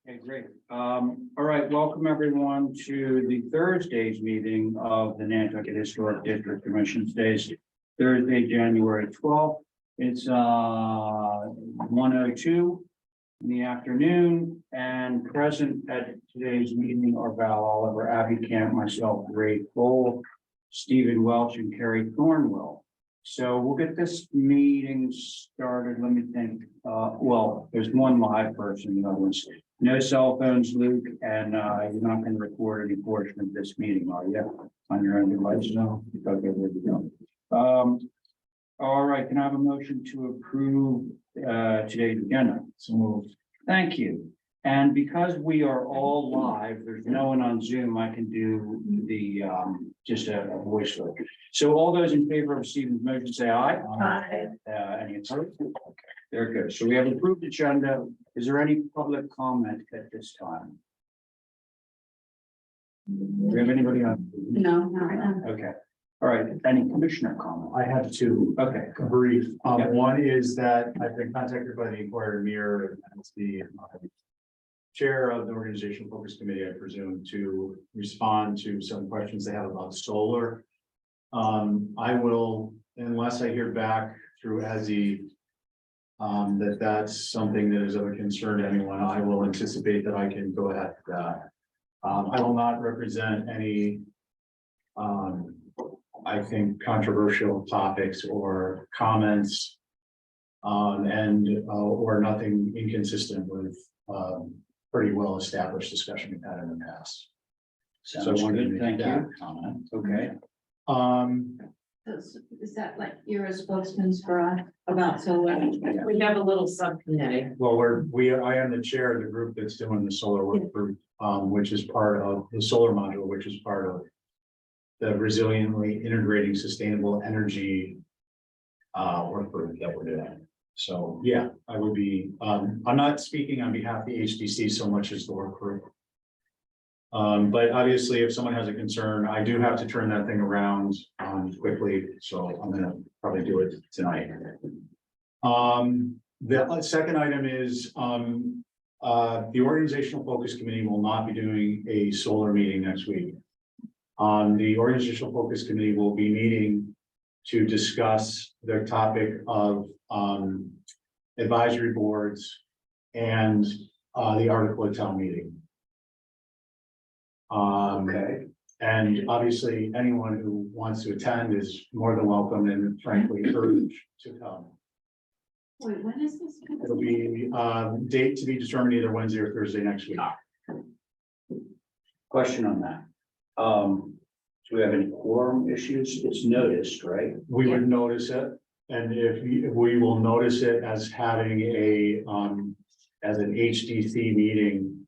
Okay, great. All right, welcome everyone to the Thursday's meeting of the Nantucket Historic District Commission. Today's Thursday, January 12th. It's 1:02 in the afternoon, and present at today's meeting are Val Oliver, Abby Camp, myself, Ray Cole, Stephen Welch, and Kerry Thornwell. So we'll get this meeting started. Let me think. Well, there's one live person, the other one's no cell phones, Luke, and you're not going to record any portion of this meeting, are you? On your own device? No. Okay, there we go. All right, can I have a motion to approve today's agenda? So moved. Thank you. And because we are all live, there's no one on Zoom, I can do the just a voice vote. So all those in favor of Stephen's motion, say aye. Aye. Any opposed? Okay, very good. So we have approved agenda. Is there any public comment at this time? Do we have anybody on? No, not right now. Okay. All right. Any commissioner comment? I have two, Okay. brief. Yeah. One is that I've been contacted by the Inquirer Mirror as the chair of the organizational focus committee, I presume, to respond to some questions they have about solar. I will, unless I hear back through Ezzy, that's something that is of a concern to anyone, I will anticipate that I can go ahead with that. I will not represent any, I think, controversial topics or comments, or nothing inconsistent with, pretty well established discussion we've had in the past. So I Sounds wanted to good. make Thank that you. comment. Okay. Is that like you're a spokesman for us about solar? We have a little subcommittee. Well, I am the chair of the group that's doing the solar work group, which is part of the solar module, which is part of the resiliently integrating sustainable energy work group that we're doing. So, yeah, I would be, I'm not speaking on behalf of the HDC so much as the work group. But obviously, if someone has a concern, I do have to turn that thing around quickly, so I'm gonna probably do it tonight. The second item is the organizational focus committee will not be doing a solar meeting next week. The organizational focus committee will be meeting to discuss the topic of advisory boards and the article at town meeting. Okay. And obviously, anyone who wants to attend is more than welcome and frankly urged to come. Wait, when is this? It'll be date to be determined either Wednesday or Thursday next week. Question on that. Do we have any quorum issues? It's noticed, right? We would notice it, and if we will notice it as having a as an HDC meeting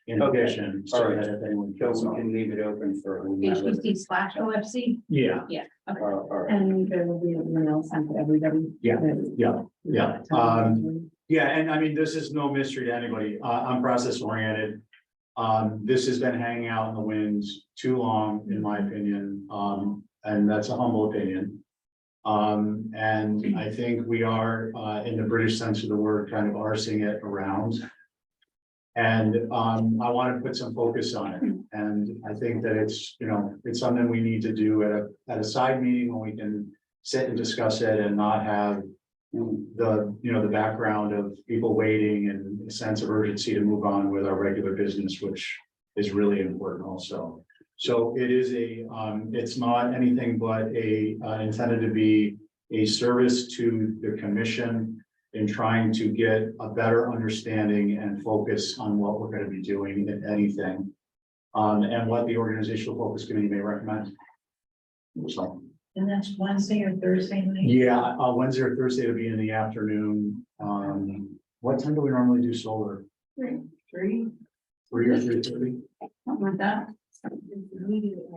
in Okay. addition, so All right. that if anyone So feels. we can leave it open for. whomever. HBC/OFC? Yeah, Okay. All right. And there will be a email sent to everybody. yeah, yeah. Yeah, and I mean, this is no mystery to anybody. I'm process oriented. This has been hanging out in the winds too long, in my opinion, and that's a humble opinion. And I think we are, in the British sense of the word, kind of arsing it around. And I want to put some focus on it. And I think that it's, it's something we need to do at a side meeting when we can sit and discuss it and not have the background of people waiting and a sense of urgency to move on with our regular business, which is really important also. So it is it's not anything but intended to be a service to the commission in trying to get a better understanding and focus on what we're going to be doing, if anything, and what the organizational focus committee may recommend. So, And that's Wednesday or Thursday night? yeah, Wednesday or Thursday to be in the afternoon. What time do we normally do solar? 3 3 or 3:30? something like that.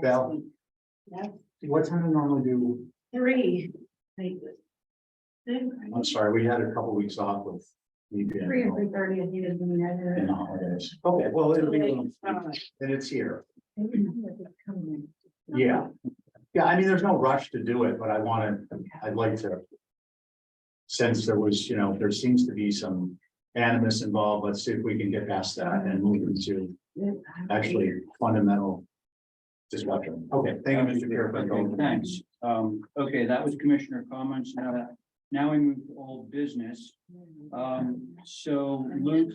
Val? What time do we normally do? 3. I'm sorry, we had a couple weeks off with. me being 3 or 3:30 if you didn't mean in the holidays. Okay, well, it'll be, and it's here. Yeah. Yeah, I mean, there's no rush to do it, but I'd like to. Since there was, there seems to be some animus involved. Let's see if we can get past that and move into actually fundamental discussion. Okay, thank you, Mr. Chair. Okay, thanks. Okay, that was commissioner comments. Now we move to old business. So Luke,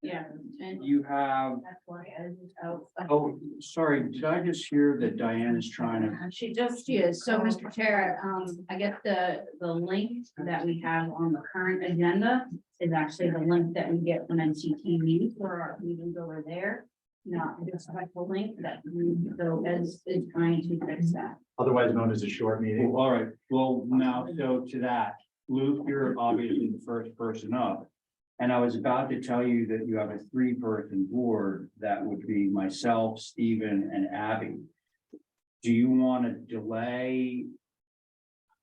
Yeah. you have, oh, sorry, did I just hear that Diane is trying to? She just is. So, Mr. Chair, I guess the link that we have on the current agenda is actually the link that we get from NCTV for our meetings over there. Not just like the link that, so as is trying to fix that. Otherwise known as a short meeting. All right, well, now, so to that, Luke, you're obviously the first person up. And I was about to tell you that you have a 3-person board that would be myself, Stephen, and Abby. Do you want to delay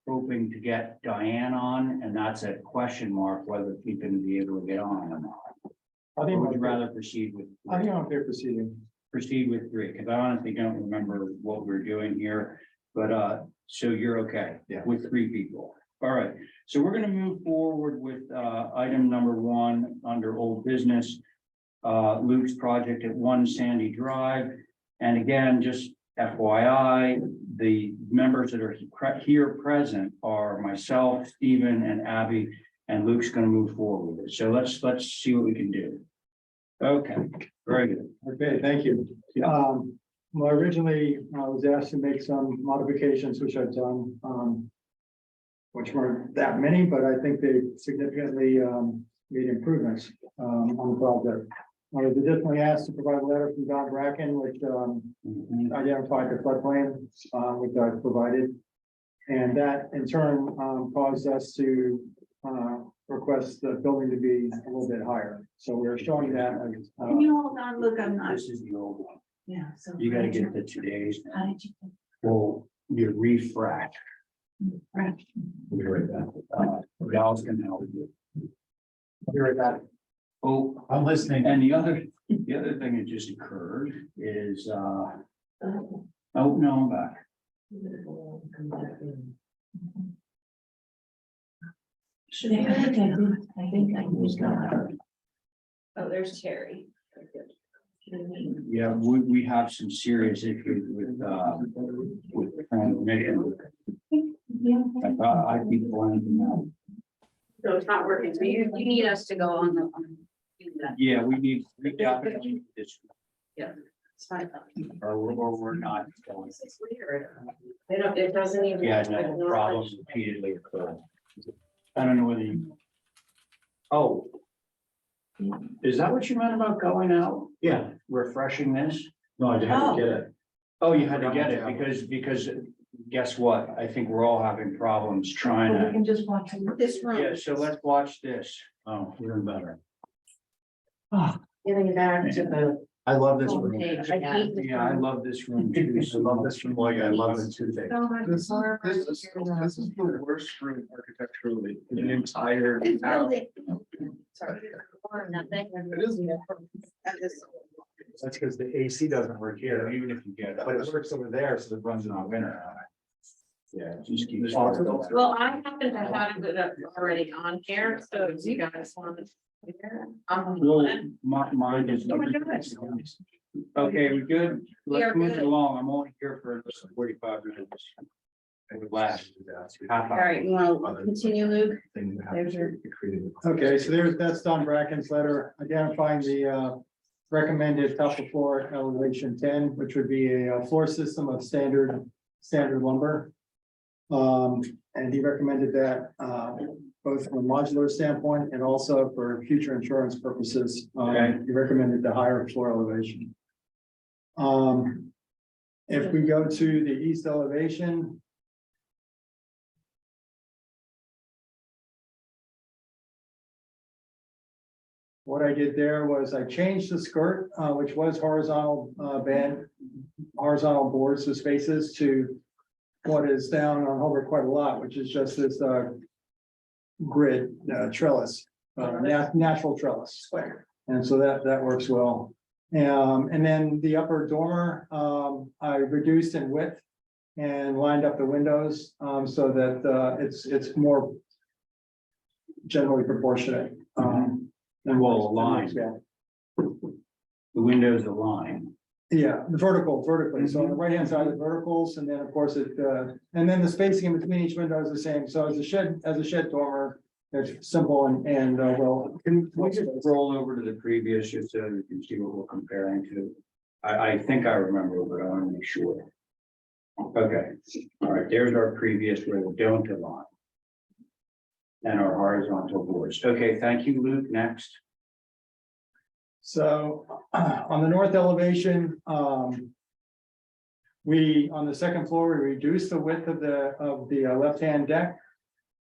hoping to get Diane on? And that's a question mark whether she's going to be able to get on or not. I Or think would you rather proceed with? I think I'm fair proceeding. Proceed with 3, because I honestly don't remember what we're doing here, but so you're okay. Yeah. With 3 people. All right, so we're gonna move forward with item number 1 under old business. Luke's project at 1 Sandy Drive. And again, just FYI, the members that are here present are myself, Stephen, and Abby, and Luke's gonna move forward with it. So let's see what we can do. Okay, very good. Okay, thank you. Well, originally, I was asked to make some modifications, which I've done, which weren't that many, but I think they significantly made improvements on the project. I was additionally asked to provide a letter from Don Bracken, which identified the floodplain, which I provided. And that in turn caused us to request the building to be a little bit higher. So we're showing that. Can you hold on, look, I'm not. This is the old one. Yeah. So You gotta get the today's, How did you? well, you refresh. Right. We'll be right back. Val's gonna help you. I'll be right back. Oh, I'm listening. and the other thing that just occurred is, oh, no, I'm back. Should I think I used that. Oh, there's Terry. Yeah, we have some serious issues with transmission. I thought I'd be blanking out. So it's not working. So you need us to go on the. Yeah, we definitely need this, It's fine. or we're not going. It's weird. They don't, it doesn't even. Yeah, no, problems repeatedly occur. I don't know whether you. Oh. Is that what you meant about going out? Yeah, Refreshing this? no, I had to get it. Oh, you had to get it because guess what? I think we're all having problems trying We to. can just watch this room. Yeah, so let's watch this. Oh, even better. Getting back to the I love this room. homepage. I hate the. Yeah, I love this room too. I love this room like I love the two things. This is the worst room architecturally in the entire It's town. building. Sorry. Or nothing. It is. That's because the AC doesn't work here, even if you get it, but it works over there, so it runs in our winter. Yeah, just keep. Well, I happen to have it already on here, so if you guys want to. Well, mine is. Oh my gosh. Okay, we good? We are Let's move it good. along. I'm only here for 45 minutes. It would last. Half All hour. right, you want to continue, Luke? There's your. Okay, so that's Don Bracken's letter identifying the recommended top of floor elevation 10, which would be a floor system of standard lumber. And he recommended that both from a modular standpoint and also for future insurance purposes. Okay. He recommended the higher floor elevation. If we go to the east elevation. What I did there was I changed the skirt, which was horizontal horizontal boards with spaces, to what is down on Hobart quite a lot, which is just this grid trellis, natural trellis. And so that works well. And then the upper dormer, I reduced in width and lined up the windows so that it's more generally proportionate. And Well, aligned. Yeah. The windows align. Yeah, the vertically. So on the right-hand side, the verticals, and then of course and then the spacing in between each window is the same. So as a shed dormer, it's simple and well. Can we just roll over to the previous, just so you can see what we're comparing to? I think I remember, but I want to make sure. Okay, all right, there's our previous where we don't align. And our horizontal boards. Okay, thank you, Luke. Next. So on the north elevation, we, on the second floor, we reduced the width of the left-hand deck.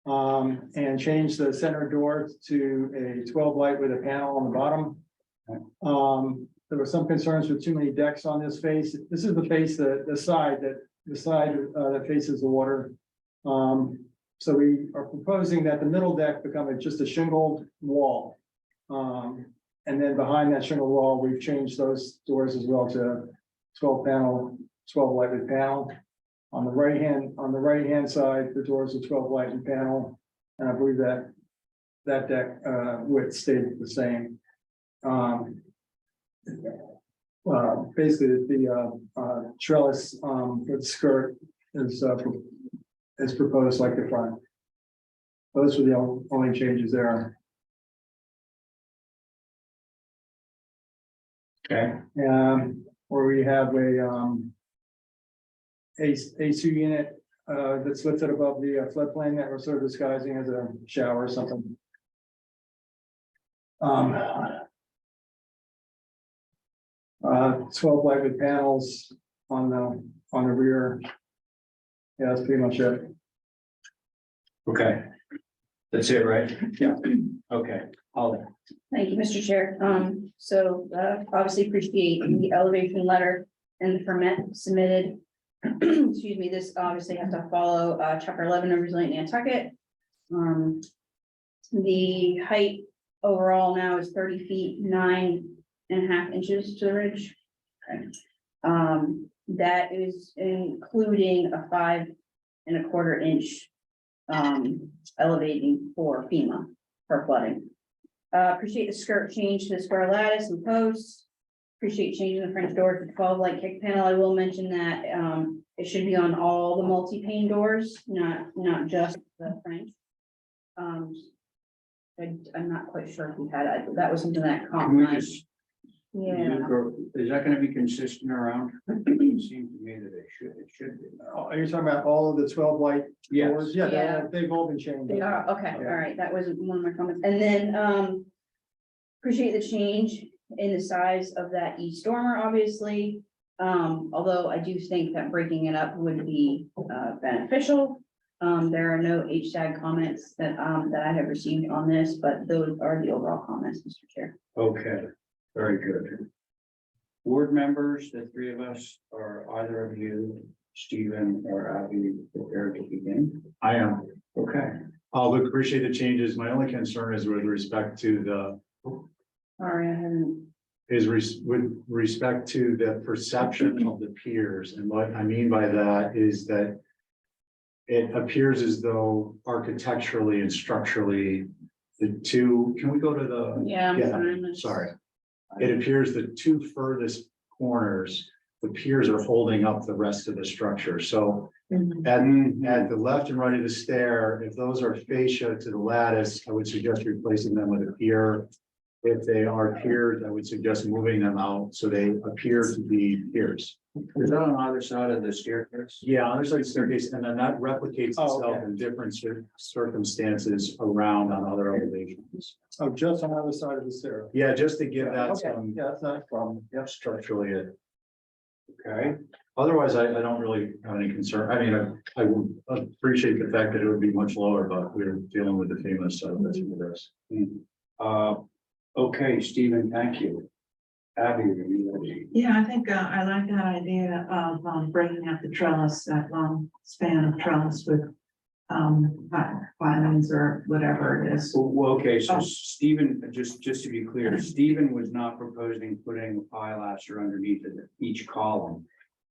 And changed the center door to a 12 light with a panel on the bottom. There were some concerns with too many decks on this face. This is the face, the side that faces the water. So we are proposing that the middle deck become just a shingled wall. And then behind that shingle wall, we've changed those doors as well to 12 light with panel. On the right hand side, the doors are 12 light and panel, and I believe that deck width stayed the same. Basically, the trellis with skirt is proposed like the front. Those were the only changes there. Okay, Where we have A2 unit that's lifted above the floodplain that we're sort of disguising as a shower or something. 12 light with panels on the rear. Yeah, that's pretty much it. okay. That's it, right? Yeah. Okay, Holly. Thank you, Mr. Chair. Obviously appreciate the elevation letter and the permit submitted. Excuse me, this obviously has to follow chapter 11 of Resilient Nantucket. The height overall now is 30 feet, 9.5 inches to the ridge. Okay. That is including a 5.25 inch elevating for FEMA for flooding. Appreciate the skirt change to the square lattice and posts. Appreciate changing the French door to 12 light kick panel. I will mention that it should be on all the multi-pane doors, not just the French. I'm not quite sure if we had that was something that caught Can we my. just, Yeah, is that gonna be consistent around? It seems to me that it should be. Are you talking about all of the 12 light Yes. doors? Yeah, Yeah. they've all been changed. they are, okay, Yeah. all right, that was one of my comments, and then, appreciate the change in the size of that east dormer, obviously. Although I do think that breaking it up would be, beneficial. There are no HTAG comments that I have received on this, but those are the overall comments, Mr. Chair. Okay, very good. Board members, the three of us, are either of you, Stephen or Abby, prepared to begin? I am. Okay, Look, appreciate the changes. My only concern is with respect to Sorry, I haven't. with respect to the perception of the piers. And what I mean by that is that it appears as though architecturally and structurally, the two, can we go to the? Yeah, I'm Yeah, fine. sorry. It appears the two furthest corners, the piers are holding up the rest of the structure. So at the left and right of the stair, if those are fascia to the lattice, I would suggest replacing them with a pier. If they are piers, I would suggest moving them out so they appear to be piers. is that on either side of the staircase? Yeah, on the other side of the staircase, and then that replicates Oh, itself okay. in different circumstances around on other elevations. Oh, just on the other side of the stair. Yeah, just to give that Okay, some, yeah, that's not a problem. yep, structurally it. Okay, Otherwise, I don't really have any concern. I mean, I would appreciate the fact that it would be much lower, but we're dealing with the FEMA, so that's what it is. okay, Stephen, thank you. Abby, are you ready? Yeah, I think I like that idea of breaking up the trellis, that long span of trellis with violins or whatever it is. Well, okay, so Oh. Stephen, just to be clear, Stephen was not proposing putting a pilaster underneath each column.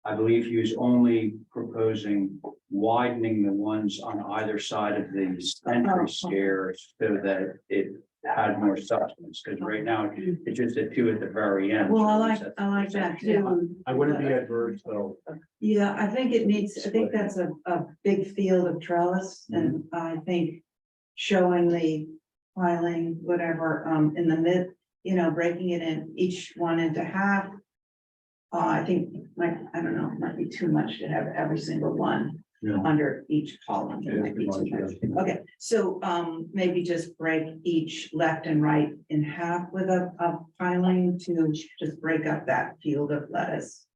I believe he was only proposing widening the ones on either side of the entry stairs so that it had more substance, because right now it's just the two at the very end. Well, So I it's like that too. I wouldn't be adverse, though. Yeah, I think it needs, I think that's a big field of trellis, and I think showing the piling, whatever, in the mid, you know, breaking it in each one into half. I think, like, I don't know, it might be too much to have every single one Yeah. under each column. It Yeah, might be too too much, much. Okay, so, maybe just break each left and right in half with a piling to just break up that field of lettuce.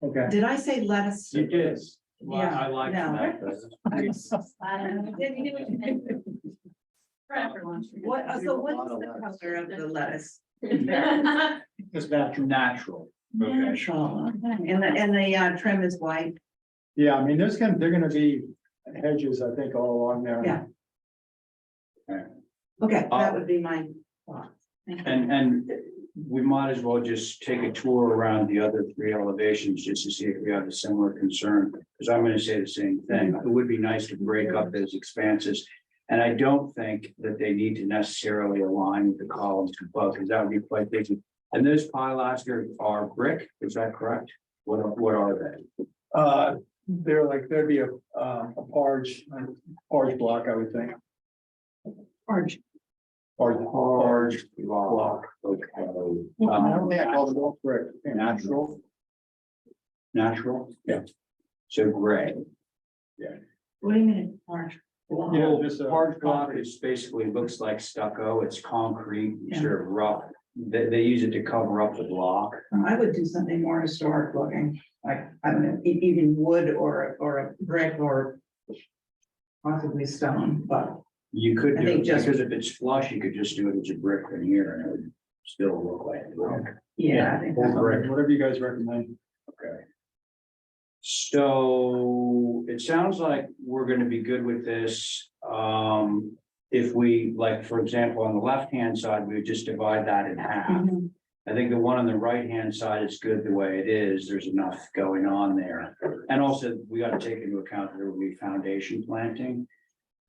Okay. Did I say lettuce? You did. Well, Yeah, I like no. that. Didn't do what you meant. For everyone. What, so what is the color of the lettuce? It's natural. Okay. Natural, okay. And the trim is white. Yeah, I mean, they're gonna be hedges, I think, all along there. Yeah. Okay, that would be my thought. Thank you. And we might as well just take a tour around the other three elevations just to see if we have a similar concern, because I'm gonna say the same thing. It would be nice to break up those expanses. And I don't think that they need to necessarily align with the columns above, because that would be quite big. And those pilasters are brick, is that correct? What are they? They're like, there'd be a barge block, I would think. Orange. Barge Block, okay. I don't think I called it all brick. Natural? Natural? Yeah. So gray. What do you mean, orange? Yeah, just a- Hard block is basically looks like stucco, it's concrete, Yeah. sort of rough. They use it to cover up the block. I would do something more historic looking, like, I don't know, even wood or a brick or possibly stone, but You could I do think it, just- because if it's flush, you could just do it as a brick veneer and it would still look like a brick. yeah, I think that's. Whatever you guys recommend. Okay. So it sounds like we're gonna be good with this. If we, like, for example, on the left-hand side, we would just divide that in half. Mhm. I think the one on the right-hand side is good the way it is. There's enough going on there. And also, we gotta take into account that there will be foundation planting.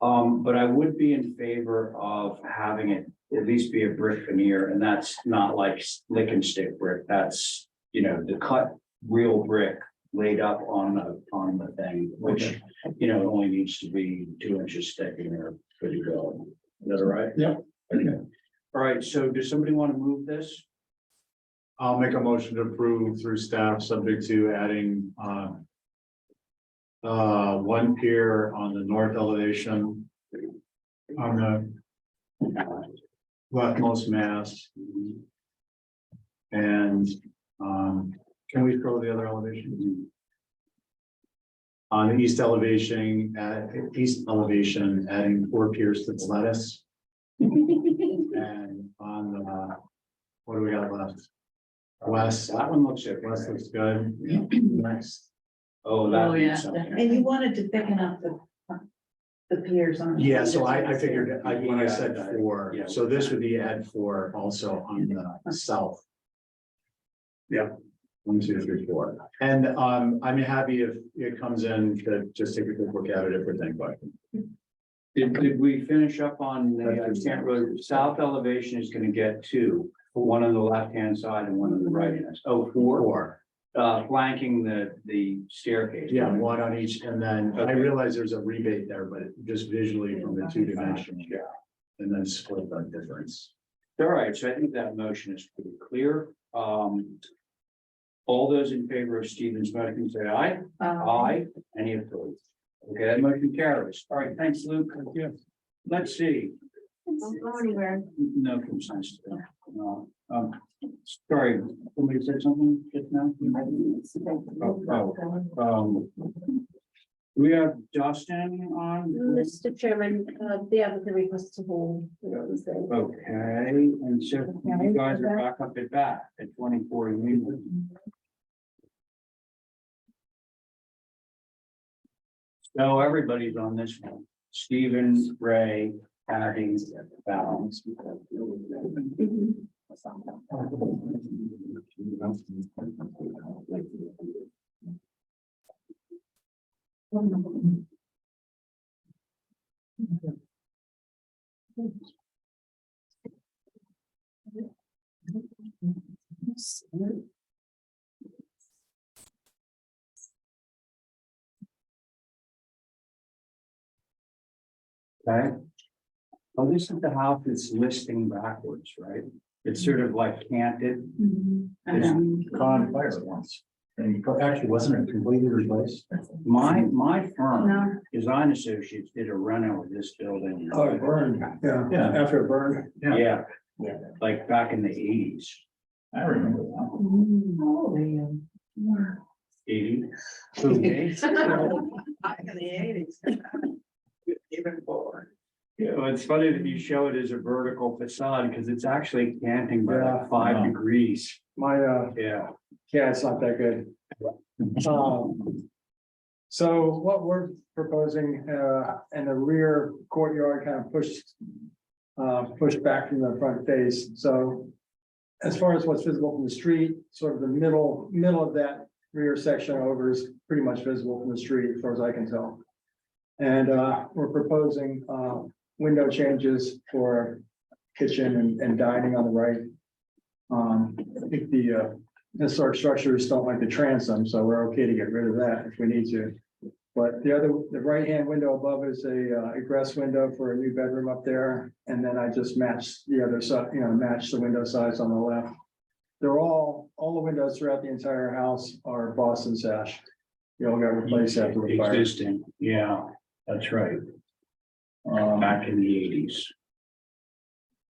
But I would be in favor of having it at least be a brick veneer, and that's not like lick and stick brick. That's, you know, the cut real brick laid up on the thing, which, you know, only needs to be 2 inches thick and they're good to go. Is that all right? Yeah. Okay. All right, so does somebody want to move this? I'll make a motion to approve through staff, subject to adding, one pier on the north elevation. On the leftmost mast. And, can we throw the other elevation? On the east elevation, adding 4 piers to the lettuce. And on the, what do we got left? West, That one looks okay. west looks good. Next. Oh, that Oh, means yeah, something. And you wanted to thicken up the piers on. Yeah, so I figured, when I said Yeah, 4, yeah. so this would be add 4 also on the south. Yeah, 1, 2, 3, 4. And I'm happy if it comes in to just take a quick look at it if we're thinking about it. Did we finish up on the, I can't really, south elevation is gonna get 2, one on the left-hand side and one on the right-hand. Oh, 4, flanking the staircase. Yeah, 1 on each, and then I realize there's a rebate there, but just visually from the 2 dimensions. Yeah. And then split that difference. All right, so I think that motion is pretty clear. All those in favor of Stephen's motion, say aye. Aye. Any opposed? Okay, that motion carries. All right, thanks, Luke. Thank you. Let's see. Don't go anywhere. No consensus. No. Sorry, somebody said something just now? We have Dustin on. Mr. Chairman, the applicant requests to hold. Okay, and so you guys are back up at bat at 24 Union. So everybody's on this one. Stephen, Ray, Abby, Val. Okay. Well, this is the house that's listing backwards, right? It's sort of like canted. Caught on fire once. And actually, wasn't it completely replaced? My firm, No. Design Associates, did a reno of this building. Oh, it burned, yeah, Yeah. after it burned. Yeah. Yeah. Like back in the eighties. I remember that. 80. Back in the 80s. Even forward. Yeah, well, it's funny that you show it as a vertical facade because it's actually canting by Yeah. like 5 degrees. My, Yeah. yeah, it's not that good. So what we're proposing, in the rear courtyard kind of pushed back from the front face, so. As far as what's visible from the street, sort of the middle of that rear section over is pretty much visible from the street, as far as I can tell. And, we're proposing, window changes for kitchen and dining on the right. I think the, historic structures don't like the transom, so we're okay to get rid of that if we need to. But the right-hand window above is a egress window for a new bedroom up there, and then I just matched the other side, match the window size on the left. They're all the windows throughout the entire house are Boston sash. They all got replaced after the fire. Existing, yeah, that's right, Um, back in the eighties.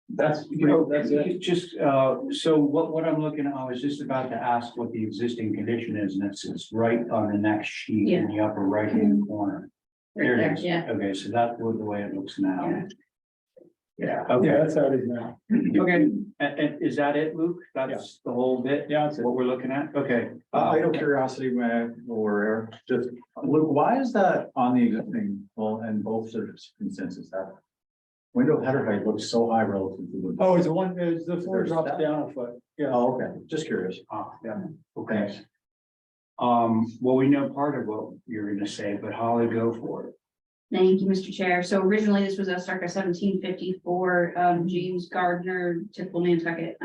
That's it. Just, so what I'm looking at, I was just about to ask what the existing condition is, and it's right on the next sheet in the upper right-hand corner. Right There there, it is. yeah. Okay, so that's the way it looks now. Yeah. Yeah, Yeah, okay, that's how it is now. okay, and is that it, Luke? That's the whole bit? Yeah, that's it. What we're looking at? Okay. out of curiosity, we're just, Luke, why is that on the existing, well, and both sort of consensus that window header height looks so high relative to the. Oh, it's the floor There's drops that. down a foot. Yeah. Oh, okay, just curious. Yeah, okay. Thanks. Well, we know part of what you're gonna say, but Holly, go for it. Thank you, Mr. Chair. So originally this was a circa 1754, James Gardner, typical Nantucket.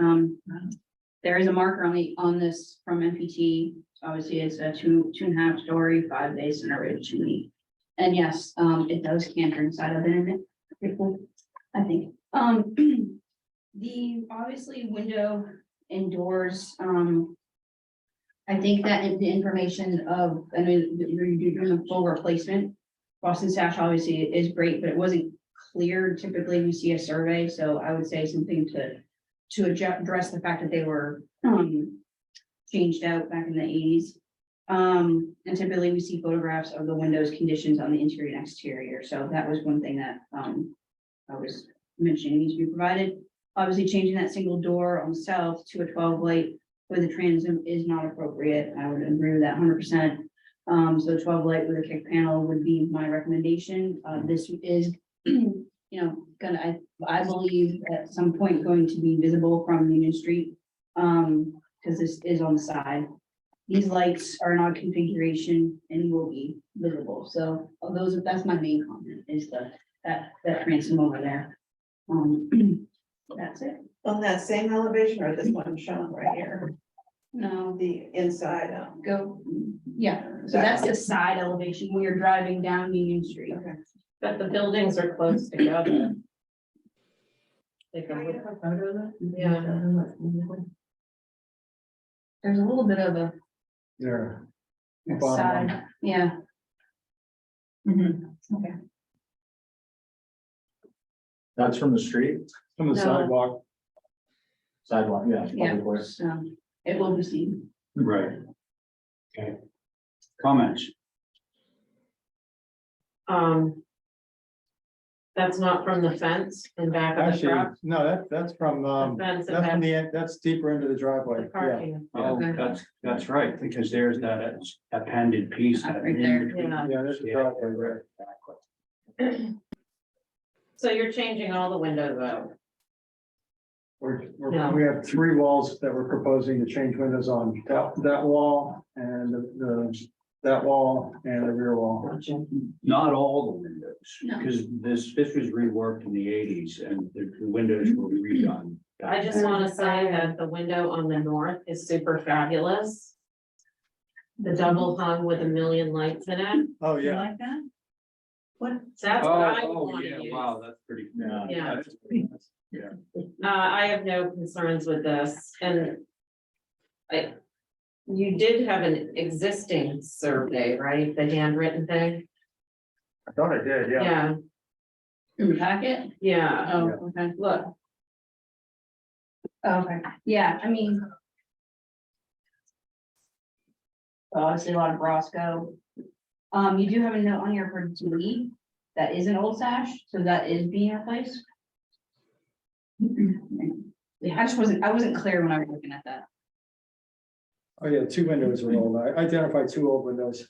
There is a marker on this from MPT. Obviously, it's a two and a half story, 5 basin originally. And yes, it does canter inside of it. I think, the obviously window and doors, I think that the information of, I mean, you're doing a full replacement. Boston sash obviously is great, but it wasn't clear. Typically we see a survey, so I would say something to address the fact that they were, changed out back in the 80s. And typically we see photographs of the windows conditions on the interior and exterior, so that was one thing that, I was mentioning needs to be provided. Obviously, changing that single door on the south to a 12 light with a transom is not appropriate. I would agree with that 100%. So 12 light with a kick panel would be my recommendation. This is, I believe at some point going to be visible from Union Street. Because this is on the side. These lights are not configuration and will be visible. So that's my main comment is that transom over there. That's it. On that same elevation or this one shown right here, No, the inside, go, yeah, so that's the side elevation when you're driving down Union Street. okay. But the buildings are close together. They can look a photo of that? Yeah. There's a little bit of a There. side, yeah. Okay. That's from the street, From the No. sidewalk. sidewalk, yeah. Yeah, public way. so it will be seen. Right. Okay. Comments? That's not from the fence and back of the Actually, truck. no, that's from, The fence and that's from back the end, that's deeper into the driveway. the Yeah. parking. Oh, Okay. that's right, because there's that appended piece. Right there, yeah. Yeah, there's a Yeah. driveway there. Exactly. So you're changing all the windows out. No. We have 3 walls that we're proposing to change windows on, that wall and the that wall and the rear wall. Not all the windows, No. because this was reworked in the eighties and the windows were redone. I just wanna say that the window on the north is super fabulous. The double hung with 1,000,000 lights in it, Oh, You yeah. like that? What, that's what I Oh, wanna yeah, use. wow, that's pretty. Yeah. Yeah. I have no concerns with this, and you did have an existing survey, right, the handwritten thing? I thought I did, yeah. Yeah, In the packet? yeah, Oh, okay. look, Okay, yeah, I mean. Obviously a lot of Brosco. You do have a note on here for delete, that is an old sash, so that is being replaced. I wasn't clear when I was looking at that. Oh, yeah, 2 windows are old. I identified 2 old windows.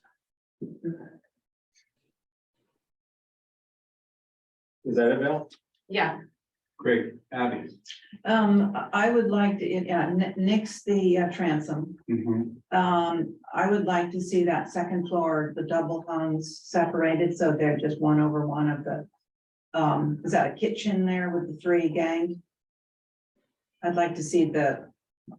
Is that it, Bill? yeah, Great, Abby. I would like to, nix the transom. Mhm. I would like to see that second floor, the double hungs separated, so they're just one over one of the. Is that a kitchen there with the 3 gangs? I'd like to see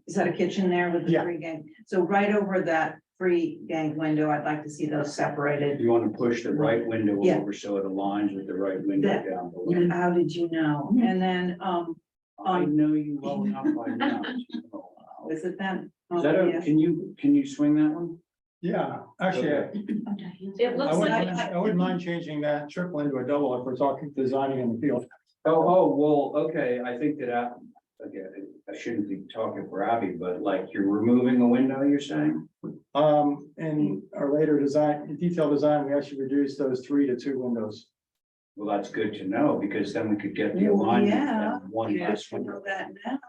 is that a kitchen there with the Yeah. 3 gang? So right over that 3 gang window, I'd like to see those separated. You want to push the right window Yeah. over so it aligns with the right window That- down below. How did you know? And then, I know you well enough by now. is it that? Is that Oh, a, yes. can you swing that one? Yeah, actually, Okay. it looks like, I wouldn't mind changing that triple into a double if we're talking designing in the field. Well, okay, I think that, again, I shouldn't be talking for Abby, but like you're removing a window, you're saying? In our later design, detailed design, we actually reduced those 3 to 2 windows. Well, that's good to know, because then we could get the Well, alignment yeah. and one You less should know window. that now.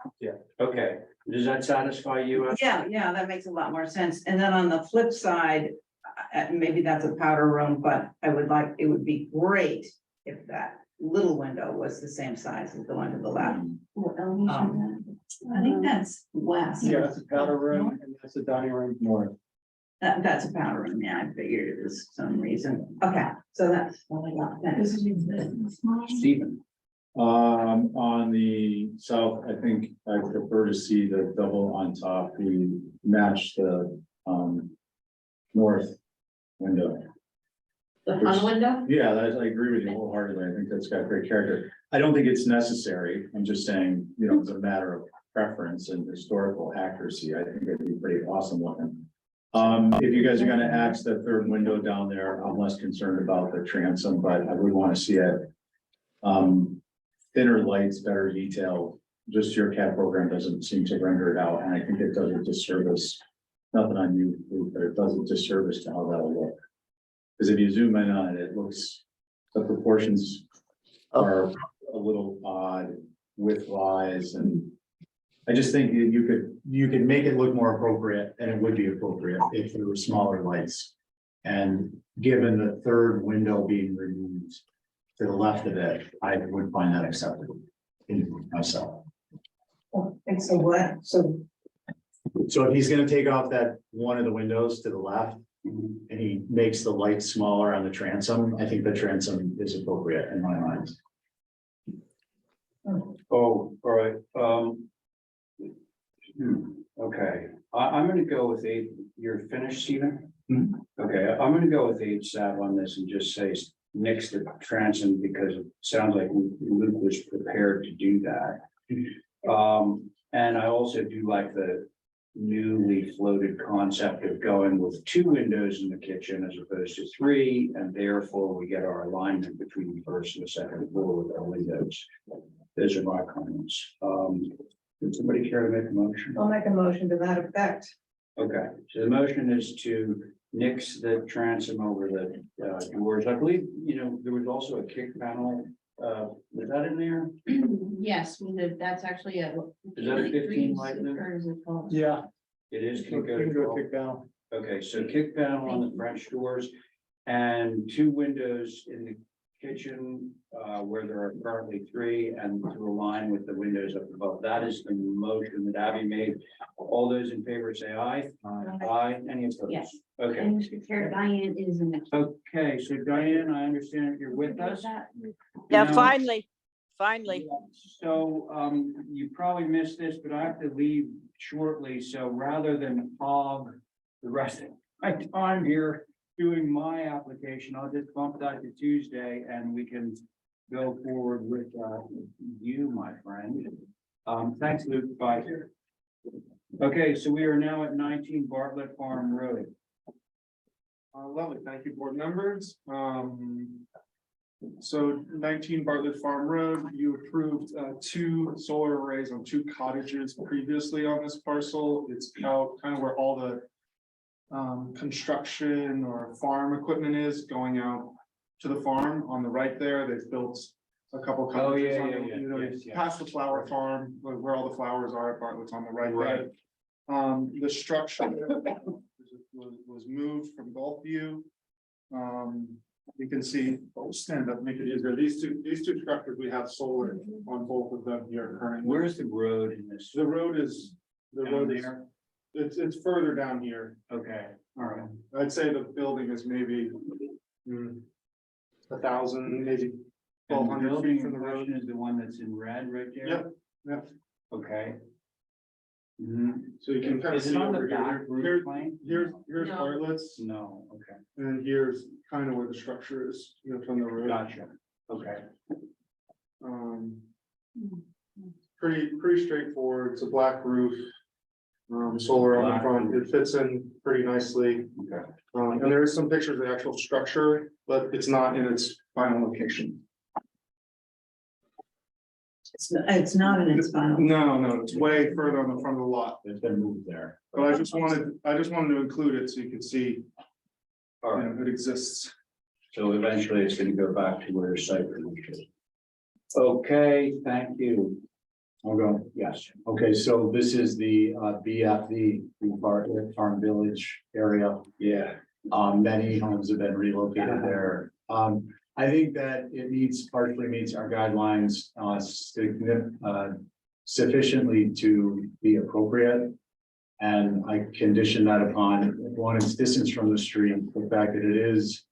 Okay, does that satisfy you? Yeah, that makes a lot more sense. And then on the flip side, maybe that's a powder room, but it would be great if that little window was the same size as the one to the left. I think that's west. Yeah, that's a powder room and that's a dining room north. That's a powder room, yeah, I figured it was some reason. Okay, so that's what I got. Thanks. Stephen, On the south, I think I prefer to see the double on top, we match the, north window. the front window, Yeah, I agree with you wholeheartedly. I think that's got great character. I don't think it's necessary. I'm just saying, it's a matter of preference and historical accuracy. I think it'd be pretty awesome looking. If you guys are gonna axe the third window down there, I'm less concerned about the transom, but I would want to see it. Thinner lights, better detail. Just your CAD program doesn't seem to render it out, and I think it does a disservice. Nothing on you, but it does a disservice to how that'll look. Because if you zoom in on it, it looks, the proportions are a little odd width-wise, and I just think that you could make it look more appropriate, and it would be appropriate if there were smaller lights. And given the third window being removed to the left of it, I would find that acceptable in myself. And so what? So So if he's gonna take off that one of the windows to the left, and he makes the lights smaller on the transom, I think the transom is appropriate in my mind. all right, okay, I'm gonna go with 8, you're finished, Stephen? Mhm. Okay, I'm gonna go with 8 sab on this and just say nix the transom, because it sounds like Luke was prepared to do that. And I also do like the newly floated concept of going with 2 windows in the kitchen as opposed to 3, and therefore we get our alignment between the first and the second floor with our windows. Those are my comments. Would somebody care to make a motion? I'll make a motion to that effect. Okay, so the motion is to nix the transom over the doors. I believe, there was also a kick panel. Was that in there? Yes, we did, that's actually a. Is that a 15 light loop? Or is it called? Yeah. It is. We Can go to can do a 12. kick down. Okay, so kick panel on the French doors and 2 windows in the kitchen, where there are currently 3 and to align with the windows up above. That is the motion that Abby made. All those in favor say aye. Aye. Any opposed? Yes. Okay. And Mr. Chair, Diane is in the. Okay, so Diane, I understand that you're with us. Yeah, Now- finally. So, you probably missed this, but I have to leave shortly, so rather than hog the rest of my time here doing my application, I'll just bump that to Tuesday and we can go forward with, you, my friend. Thanks, Luke. Bye. Okay, so we are now at 19 Bartlett Farm Road. Lovely, thank you, board members. So 19 Bartlett Farm Road, you approved 2 solar arrays on 2 cottages previously on this parcel. It's out kind of where all the construction or farm equipment is going out to the farm on the right there. They've built a couple Oh, yeah, cottages on yeah, the, yeah, you know, yes, yes. past the flower farm, where all the flowers are at Bartlett's on the right there. The structure was moved from Gulfview. You can see, oh, stand up, make it easier. These two structures, we have solar on both of them here currently. Where's the road in this? The road is, Down there? it's further down here. Okay, all right. I'd say the building is maybe 1,000, maybe And the 1,200 building feet from in the road. question is the one that's in red right there? Yep, yep. Okay. Mhm. So you can kind of Is it see on the over back here. roof plane? Here's No. Bartlett's, No, okay, and here's kind of where the structure is, you know, from the road. gotcha, okay. Um, pretty straightforward. It's a black roof. Solar on the Black front. roof. It fits in pretty nicely. Okay. And there is some pictures of the actual structure, but it's not in its final location. It's not in its final. No, it's way further on the front of the lot. It's been moved there. But I just wanted to include it so you could see, All right, it exists. so eventually it's gonna go back to where the site is. Okay, thank you. I'll go. Yes, Okay, so this is the BFV, the Bartlett Farm Village area. yeah, Many homes have been relocated there. I think that it partially meets our guidelines, sufficiently to be appropriate. And I condition that upon, one, its distance from the street, the fact that it is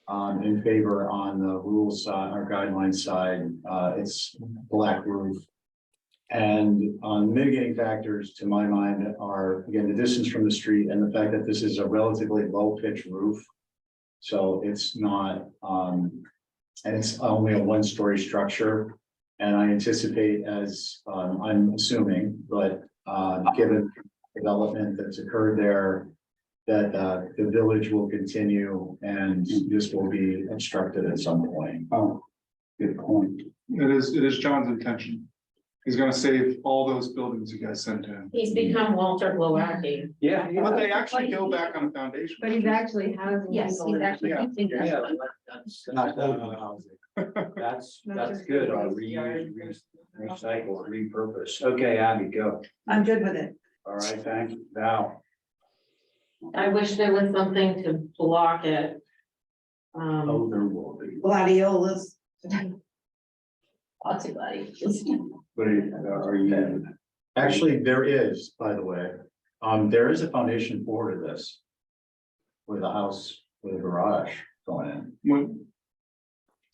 in favor on the rules side, our guidelines side, it's black roof. And mitigating factors, to my mind, are, again, the distance from the street and the fact that this is a relatively low pitch roof. So it's not, and it's only a 1-story structure. And I anticipate, as I'm assuming, but given development that's occurred there, that the village will continue and this will be obstructed at some point. oh, good point. It is John's intention. He's gonna save all those buildings you guys sent in. He's become Walter Glowacki. Yeah. But they actually go back on a foundation. But he's actually housing. Yes, people he's in- actually. Yeah. using that. Yeah, that's good, reuse, recycle, repurpose. Okay, Abby, go. I'm good with it. All right, thank you. Val. I wish there was something to block it. Oh, there will be. Gladiolas. Lots of buddy. What are you? Actually, there is, by the way, there is a foundation floor to this. With a house, with a garage going in.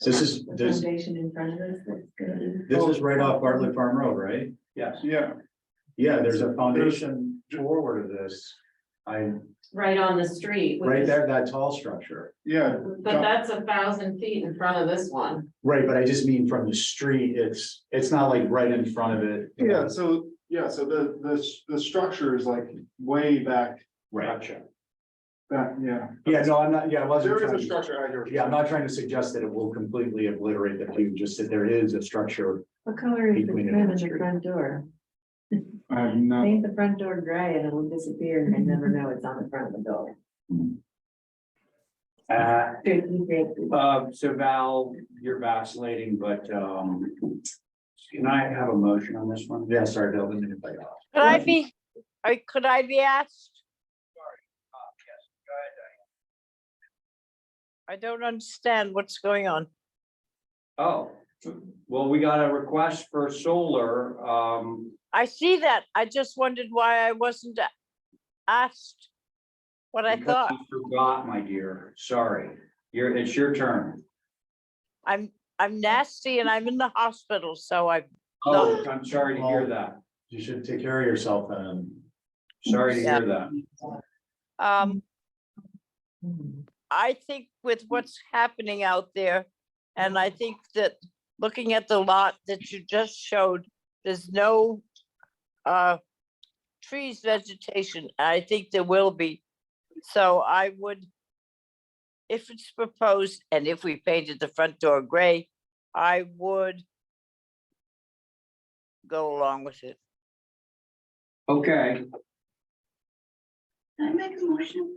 This is Foundation in front of us, that's good. this is right off Bartlett Farm Road, right? Yes. Yeah, Yeah, there's a foundation forward of this. Right on the street. which Right is- there, that tall structure. yeah. But that's 1,000 feet in front of this one. Right, but I just mean from the street, it's not like right in front of it. Yeah, so the structure is like way back, Gotcha. yeah. Yeah, no, I'm not, yeah, I wasn't There is trying a to, structure out here. yeah, I'm not trying to suggest that it will completely obliterate the view, just that there is a structure. What color is the Between trim in the the street. front door? I have no, Paint the front door gray and it will disappear and I never know it's on the front of the door. So Val, you're vacillating, but, can I have a motion on this one? Yeah, sorry, Bill, didn't mean to cut you off. Could I be asked? I don't understand what's going on. Oh, well, we got a request for solar, I see that. I just wondered why I wasn't asked what I because thought. you forgot, my dear, sorry, it's your turn. I'm nasty and I'm in the hospital, so Oh, I'm sorry to hear that, You should take care of yourself then. sorry to Yeah. hear that. I think with what's happening out there, and I think that looking at the lot that you just showed, there's no trees, vegetation. I think there will be. So I would, if it's proposed, and if we painted the front door gray, I would go along with it. Okay, Can I make a motion?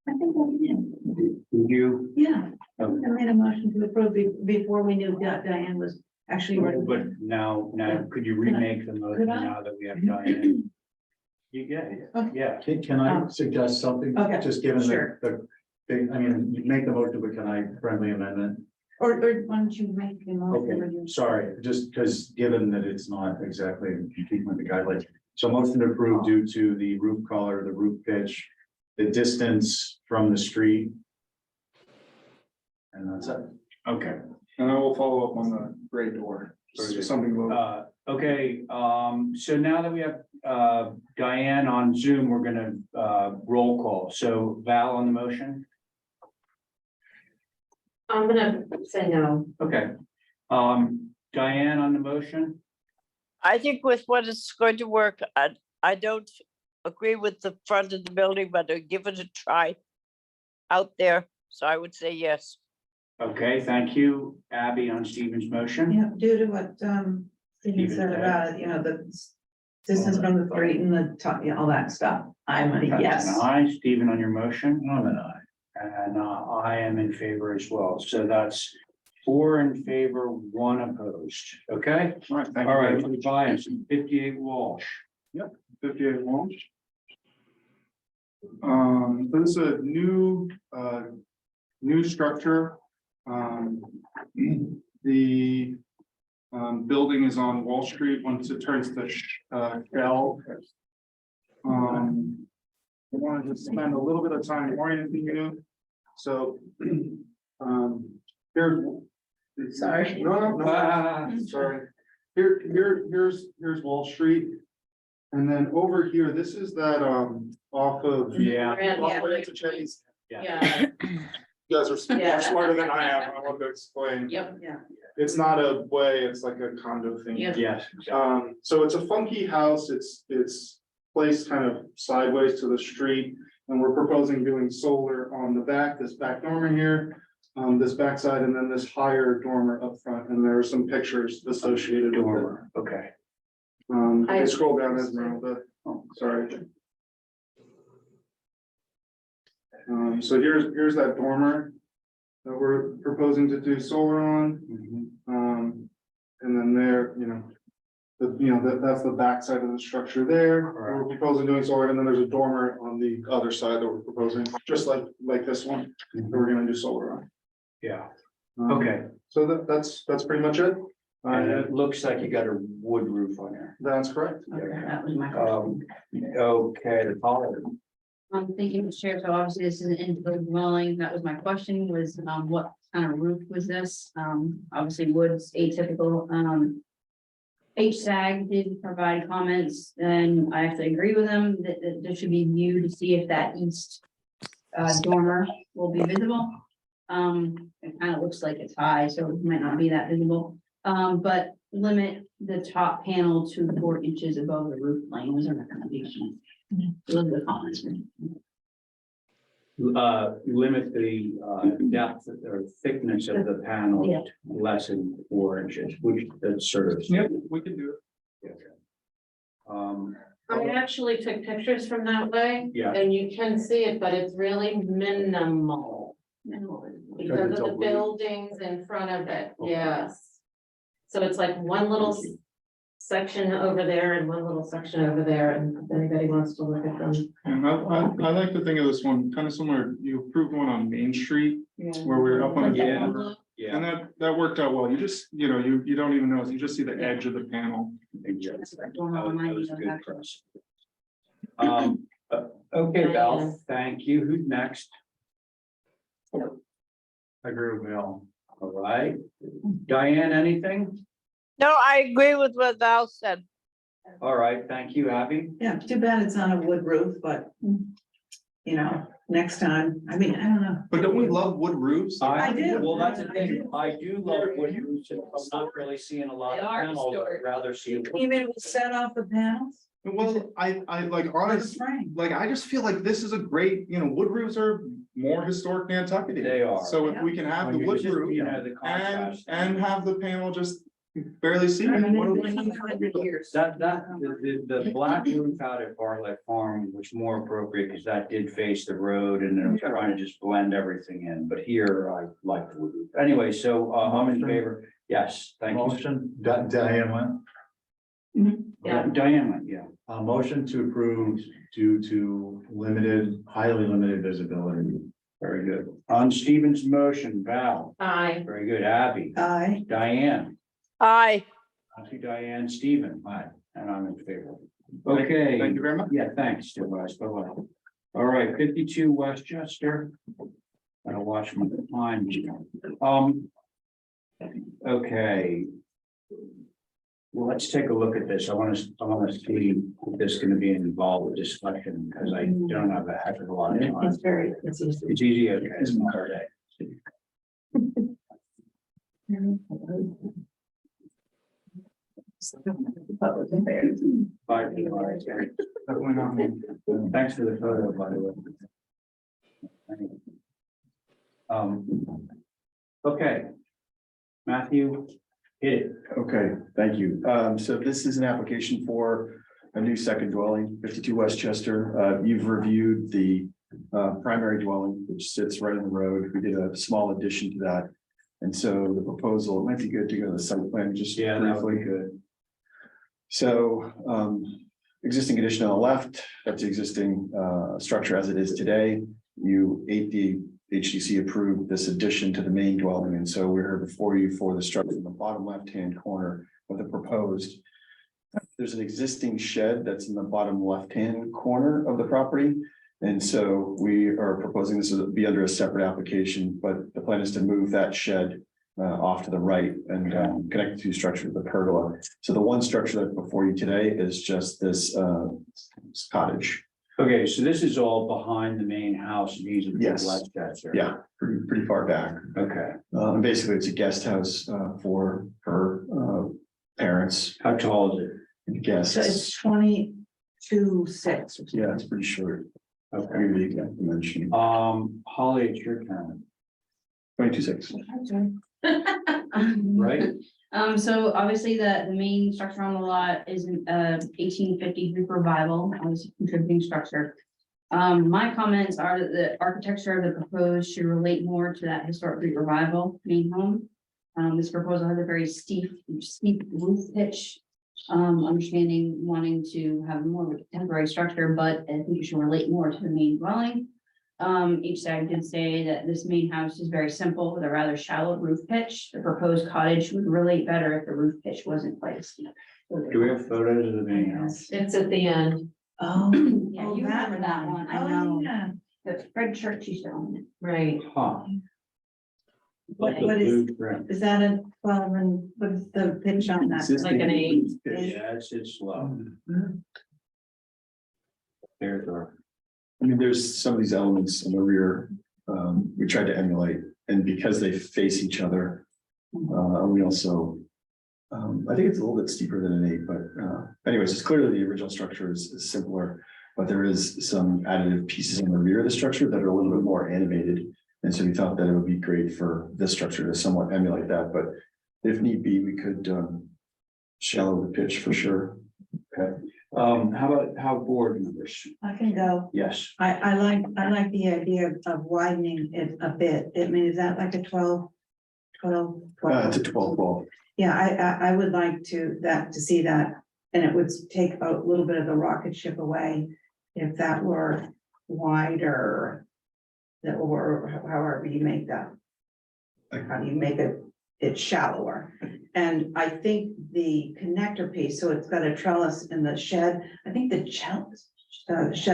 I think I did. did you? Yeah, I Okay. made a motion to approve before we knew that Diane was actually. But now, could you remake the motion Could I? now that we have Diane? You get it, Okay. yeah. Can I suggest something? Okay, Just given sure. I mean, you make the motion, but can I friendly amendment? Or why don't you make the motion? Okay, sorry, just because given that it's not exactly in keeping with the guidelines. So motion to approve due to the roof color, the roof pitch, the distance from the street. And that's it. Okay, And I will follow up on the gray door. So it's something about. okay, so now that we have Diane on Zoom, we're gonna roll call. So Val on the motion? I'm gonna say no. Okay. Diane on the motion? I think with what it's going to work, I don't agree with the front of the building, but I'll give it a try out there. So I would say yes. Okay, thank you. Abby on Stephen's motion? Yeah, due to what Stephen Stephen said said. about, the distance from the street and the top, all that stuff. I'm a That's yes. an aye. Stephen on your motion? I'm an aye. And I am in favor as well. So that's 4 in favor, 1 opposed. Okay? All right, thank you. All very right, much. for Bias, 58 Walsh. 58 Walsh. This is a new structure. The building is on Wall Street. Once it turns to shell. I wanted to spend a little bit of time orienting you. So, here's. Sorry. No, sorry. Here's Wall Street. And then over here, this is that, off of. Yeah. off of Interchange. Yeah, You guys are Yeah. much smarter than I am. I want to explain. yep, Yeah. It's not a way, it's like a condo thing. Yep. Yes. So it's a funky house. It's placed kind of sideways to the street. And we're proposing doing solar on the back, this back dormer here, this backside, and then this higher dormer up front. And there are some pictures associated with it. Dormer, okay. I scroll down Esmeralda. Oh, sorry. So here's that dormer that we're proposing to do solar on. Mhm. And then there, that's the back side of the structure there. We're proposing doing solar, and then there's a dormer on the other side that we're proposing, just like this one, that we're gonna do solar on. Yeah, Um, okay. So that's pretty much it. And it looks like you got a wood roof on there. That's correct. Okay, that was my question. Okay, the color. Thank you, Mr. Chair. So obviously this is an individual dwelling. That was my question was, what kind of roof was this? Obviously wood's atypical. HSAG did provide comments and I actually agree with them that there should be view to see if that east dormer will be visible. It kind of looks like it's high, so it might not be that visible. But limit the top panel to 4 inches above the roof plane was a recommendation. Those are the comments. Limit the depth or thickness of the panel Yeah. to less than 4 inches, which that's sort of. Yep, we can do it. I actually took pictures from that way. Yeah. And you can see it, but it's really minimal. Because of the buildings in front of it, yes. So it's like one little section over there and one little section over there, and if anybody wants to look at them. And I like to think of this one kind of similar, you approved one on Main Street where we're up on the. Yeah. Yeah. And that worked out well. You just, you know, you don't even notice. You just see the edge of the panel. That was good, Chris. Okay, Val, thank you. Who's next? I agree with Bill. All right. Diane, anything? No, I agree with what Val said. All right, thank you, Abby. Yeah, too bad it's on a wood roof, but, you know, next time, I mean, I don't know. But don't we love wood roofs? I do. Well, that's the I thing. do. I do love wood roofs. and I'm not really seeing a lot They of are panels. I'd historic. rather see. You mean we set off the panels? Well, I like Or the honestly, frame? like, I just feel like this is a great, you know, wood roofs are more historic Nantucket. They are. So if we can have the When you wood just, roof you know, the and, contrast. have the panel just barely see. I it, mean, what do it's we- been 100 years. The black roof out at Bartlett Farm was more appropriate because that did face the road and it was trying to just blend everything in. But here I like the wood roof. Anyway, so I'm in favor. Yes, thank you. Motion, Diane went. Yeah. Diane, went, yeah. A motion to approve due to highly limited visibility. Very good. On Stephen's motion, Val, Aye. very good. Abby, Aye. Diane, Aye. thank you, Diane, Stephen, aye, and I'm in favor. Okay. Thank you very much. Yeah, thanks, Tobias. Bye-bye. All right, 52 Westchester. Gotta watch my time. Okay. Well, let's take a look at this. I want to see if this is going to be an involved discussion because I don't have a heck of a lot of time. It's very, it's easy. It's easy, okay, it's another day. Bye. Thanks for the photo, by the way. Okay. Matthew, hit it. Okay, thank you. So this is an application for a new second dwelling, 52 Westchester. You've reviewed the primary dwelling, which sits right on the road. We did a small addition to that. And so the proposal, it might be good to go to the site plan just Yeah, that would briefly. be good. So existing addition on the left, that's the existing structure as it is today. The HDC approved this addition to the main dwelling, and so we're here before you for the structure in the bottom left-hand corner of the proposed. There's an existing shed that's in the bottom left-hand corner of the property. And so we are proposing this to be under a separate application, but the plan is to move that shed off to the right and connect the two structures with the pergola. So the one structure that's before you today is just this cottage. Okay, so this is all behind the main house. These are the Yes. Westchester. Yeah, pretty far back. Okay, And basically, it's a guest house for her parents how tall is it? and guests. So it's 22.6. Yeah, it's pretty short. I'll Okay. give you the exact dimension. Holly, it's your turn, 22.6. right? So obviously the main structure on the lot is an 1850 Greek revival, as a contributing structure. My comments are that the architecture of the proposed should relate more to that historic Greek revival main home. This proposal has a very steep roof pitch. Understanding wanting to have more of a temporary structure, but I think it should relate more to the main dwelling. Each side did say that this main house is very simple with a rather shallow roof pitch. The proposed cottage would relate better if the roof pitch wasn't quite steep. Do we have photos of the main house? It's at the end, Oh. Yeah, Oh, you remember that one, I Oh, know. yeah. The Fred Church used to own it. right? Huh. What The is, blue trim. is that a 12 and what is the pitch on that? Like an 8. Yeah, it's low. There's our. I mean, there's some of these elements in the rear, we tried to emulate, and because they face each other. We also, I think it's a little bit steeper than an 8, but anyways, it's clearly the original structure is simpler. But there is some additive pieces in the rear of the structure that are a little bit more animated. And so we thought that it would be great for this structure to somewhat emulate that, but if need be, we could shallow the pitch for sure. Okay. How board members? I can go. Yes. I like the idea of widening it a bit. I mean, is that like a 12? It's a 12-12. Yeah, I would like to see that, and it would take a little bit of the rocket ship away if that were wider. Or however you make that. how do you make it shallower? And I think the connector piece, so it's got a trellis in the shed, I think the shed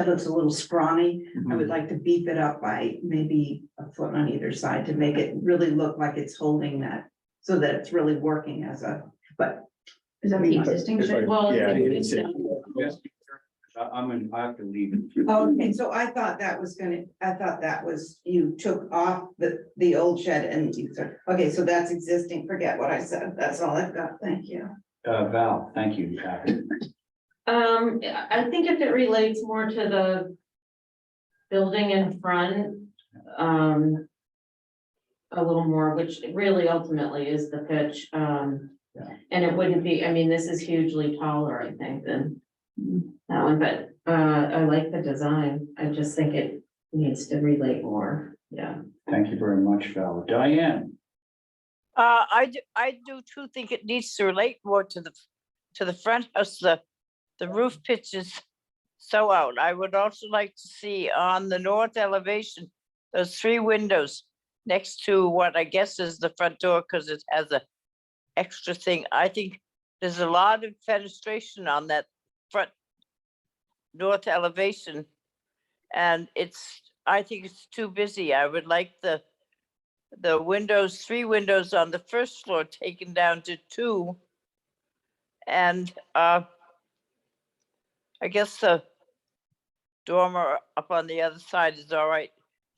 looks a little scrawny. I would like to beef it up by maybe a foot on either side to make it really look like it's holding that, so that it's really working as a, but. Is that the existing shed? Well, Yeah, it's- it's- Yes. I have to leave. it. Okay, so I thought that was, you took off the old shed and you said, okay, so that's existing, forget what I said, that's all I've got, thank you. Val, thank you, Kathy. I think if it relates more to the building in front, a little more, which really ultimately is the pitch, and it wouldn't be, I mean, this is hugely taller, I think, than that one, but, I like the design, I just think it needs to relate more, yeah. Thank you very much, Val. Diane, I do too think it needs to relate more to the front house, the roof pitch is so out. I would also like to see on the north elevation, those 3 windows next to what I guess is the front door, because it has a extra thing. I think there's a lot of fenestration on that front north elevation. And I think it's too busy. I would like the windows, 3 windows on the first floor taken down to 2. And I guess the dormer up on the other side is all right.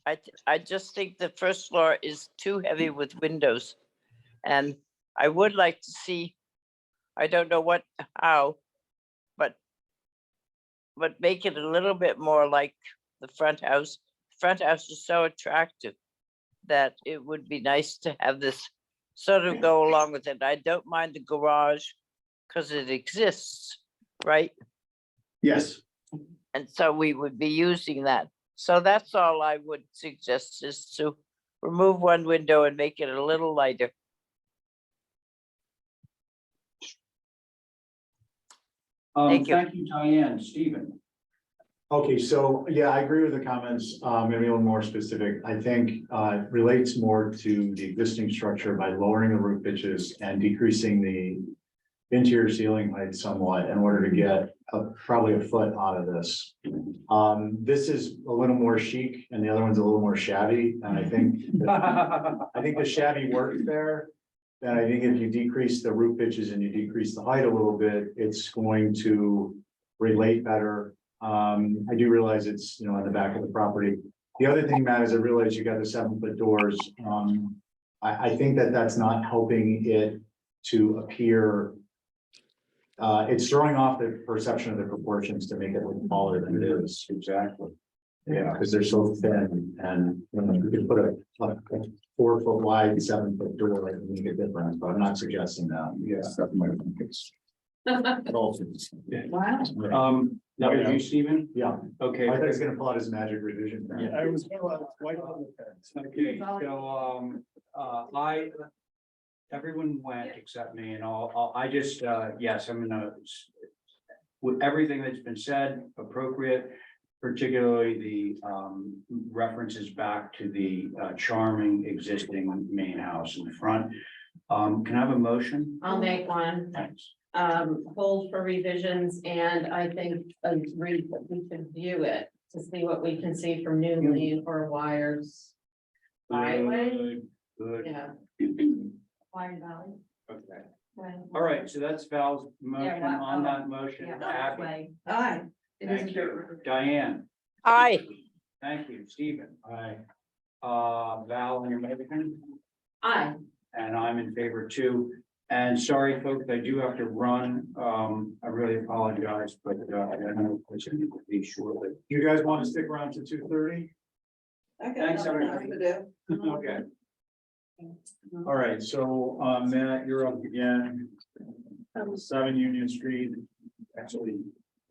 I just think the first floor is too heavy with windows. And I would like to see, I don't know how, but make it a little bit more like the front house. The front house is so attractive that it would be nice to have this sort of go along with it. I don't mind the garage because it exists, right? Yes. And so we would be using that. So that's all I would suggest, is to remove 1 window and make it a little lighter. Thank you. thank you, Diane. Stephen, Okay, so, yeah, I agree with the comments, maybe a little more specific. I think, it relates more to the existing structure by lowering the roof pitches and decreasing the interior ceiling height somewhat in order to get probably a foot out of this. This is a little more chic and the other one's a little more shabby, and I think the shabby works there. And I think if you decrease the roof pitches and you decrease the height a little bit, it's going to relate better. I do realize it's, on the back of the property. The other thing, Matt, is I realize you got the 7-foot doors. I think that's not helping it to appear. It's throwing off the perception of the proportions to make it look smaller than it is. exactly. Yeah, because they're so thin, and you could put a 4-foot wide, 7-foot door, like make a difference, but I'm not suggesting that. Yeah. Wow. That was you, Stephen? Yeah, Okay. I thought he was gonna pull out his magic revision. pen. I was white on the fence. Okay, so, everyone went except me, and I just, yes, I'm gonna, with everything that's been said, appropriate, particularly the, references back to the, charming existing main house in the front. Can I have a motion? I'll make one, Thanks. hold for revisions, and I think agree that we should view it to see what we can see from Newly or Wires. Highway, Good, yeah. Wire Valley. okay. All right, so that's Val's motion on that motion. Yeah, Abby, way. Aye. thank you. Diane, Aye. thank you. Stephen. Aye. Val, on your motion? Aye. And I'm in favor too. And sorry, folks, I do have to run. I really apologize, but I know it's going to be shortly. You guys want to stick around to 2:30? Thanks, everybody. Okay. All right, so Matt, you're up again. 7 Union Street. Actually,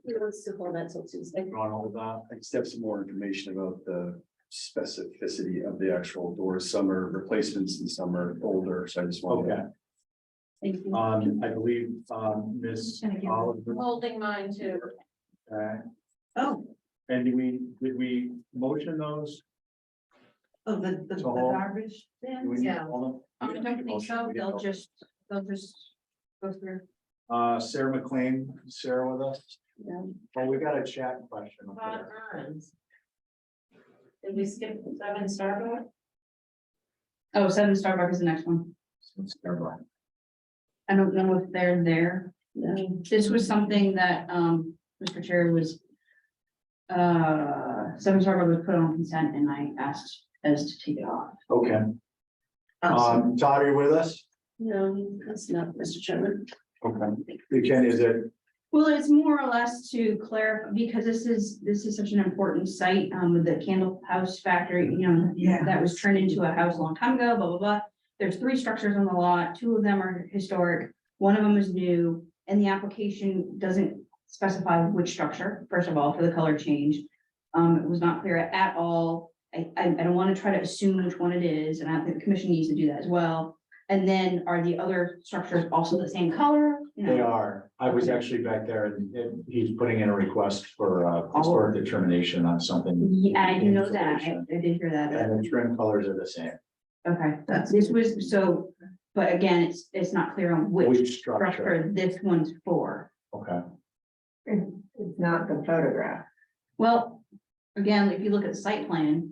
He wants to hold that till Tuesday. you want all of that? I just have some more information about the specificity of the actual doors. Some are replacements and some are older, so I just want Okay. to. Thank you. I believe Ms. Thank you. Oliver. Holding mine too. Okay. Oh, And did we motion those? Oh, the So hold- garbage Do bin? we need Yeah. all of them? I don't think so, they'll just go through. Sarah McLean, Sarah with us? Yeah. Oh, we got a chat question. up Todd there. Burns. Did we skip 7 Starbucks? Oh, 7 Starbucks is the next one. I don't know if they're there. This was something that, Mr. Chair was. 7 Starbucks was put on consent and I asked as to take it off. Okay, Todd, are you with us? No, that's not, Mr. Chairman. Okay. You can, is it, Well, it's more or less to clarify, because this is such an important site, with the Candle House factory, you know. Yeah. That was turned into a house a long time ago, blah, blah, blah. There's 3 structures on the lot, 2 of them are historic, 1 of them is new, and the application doesn't specify which structure, first of all, for the color change. It was not clear at all. I don't want to try to assume which one it is, and I think the commission needs to do that as well. And then are the other structures also the same color? You know? they are, I was actually back there and he's putting in a request for historic determination on something. Yeah, I do know that. I did hear that. And the trim colors are the same. Okay, this was so, but again, it's not clear on which Which structure? structure this one's for. Okay, It's not the photograph. Well, again, if you look at the site plan.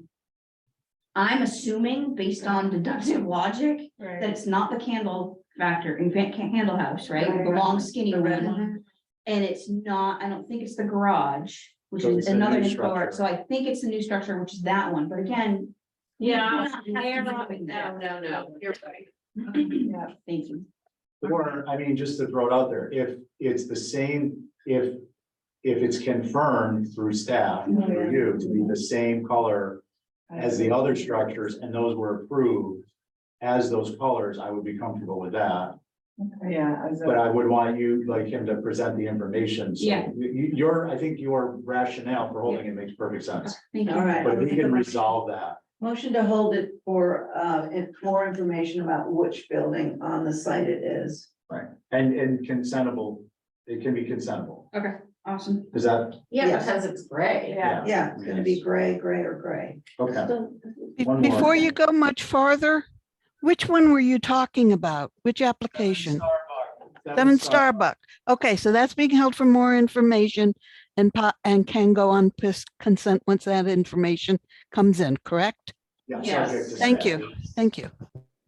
I'm assuming based on deductive logic that it's not the candle factor, in fact, Candle House, right? The long skinny The red one. And it's not, I don't think it's the garage, which So is it's a another new historic, structure. so I think it's the new structure, which is that one, but again. Yeah, you don't have to they're do not, that. no, you're right. Yeah, thank you. or, I mean, just to throw it out there, if it's the same, if it's confirmed through staff, through you, to be the same color as the other structures, and those were approved as those colors, I would be comfortable with that. Yeah. But I would want you, like him, to present the information. So Yeah. Your, I think your rationale for holding it makes perfect sense, Thank you. All right. but we can resolve that. Motion to hold it for, more information about which building on the site it is. Right. And consentable, it can be consentable. Okay, awesome. Is that, Yeah, Yes. because it's gray. Yeah. Yeah, it's gonna be gray, gray or gray. okay, Be- One more. Before you go much farther, which one were you talking about? Which application? 7 Starbucks. Okay, so that's being held for more information and can go on consent once that information comes in, correct? Yeah, Yes. subject to Thank staff. you. Thank you.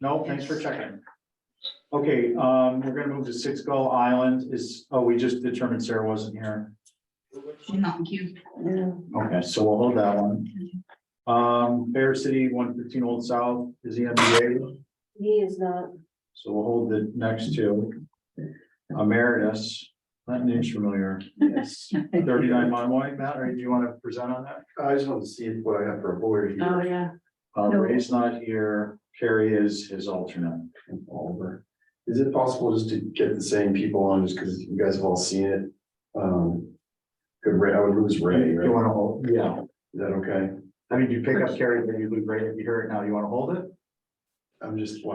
No, thanks for checking. Okay, we're gonna move to 6 Gull Island we just determined Sarah wasn't here. She's not in queue. Yeah. Okay, so we'll hold that one. Bear City, 115 Old South is the MBA, He is not. so we'll hold the next 2. Emeritus, that name's familiar. Yes. 39 Monomoy, Matt, or do you want to present on that? I just wanted to see what I have for a board here. Oh, yeah. Ray's not here, Carrie is his alternate. Oliver. Is it possible just to get the same people on, just because you guys have all seen it? Could Ray, I would lose Ray, You right? want to hold, yeah, Is that okay? I mean, you pick up Carrie, but you lose Ray if you hear it now, you want to hold it? I'm just, It's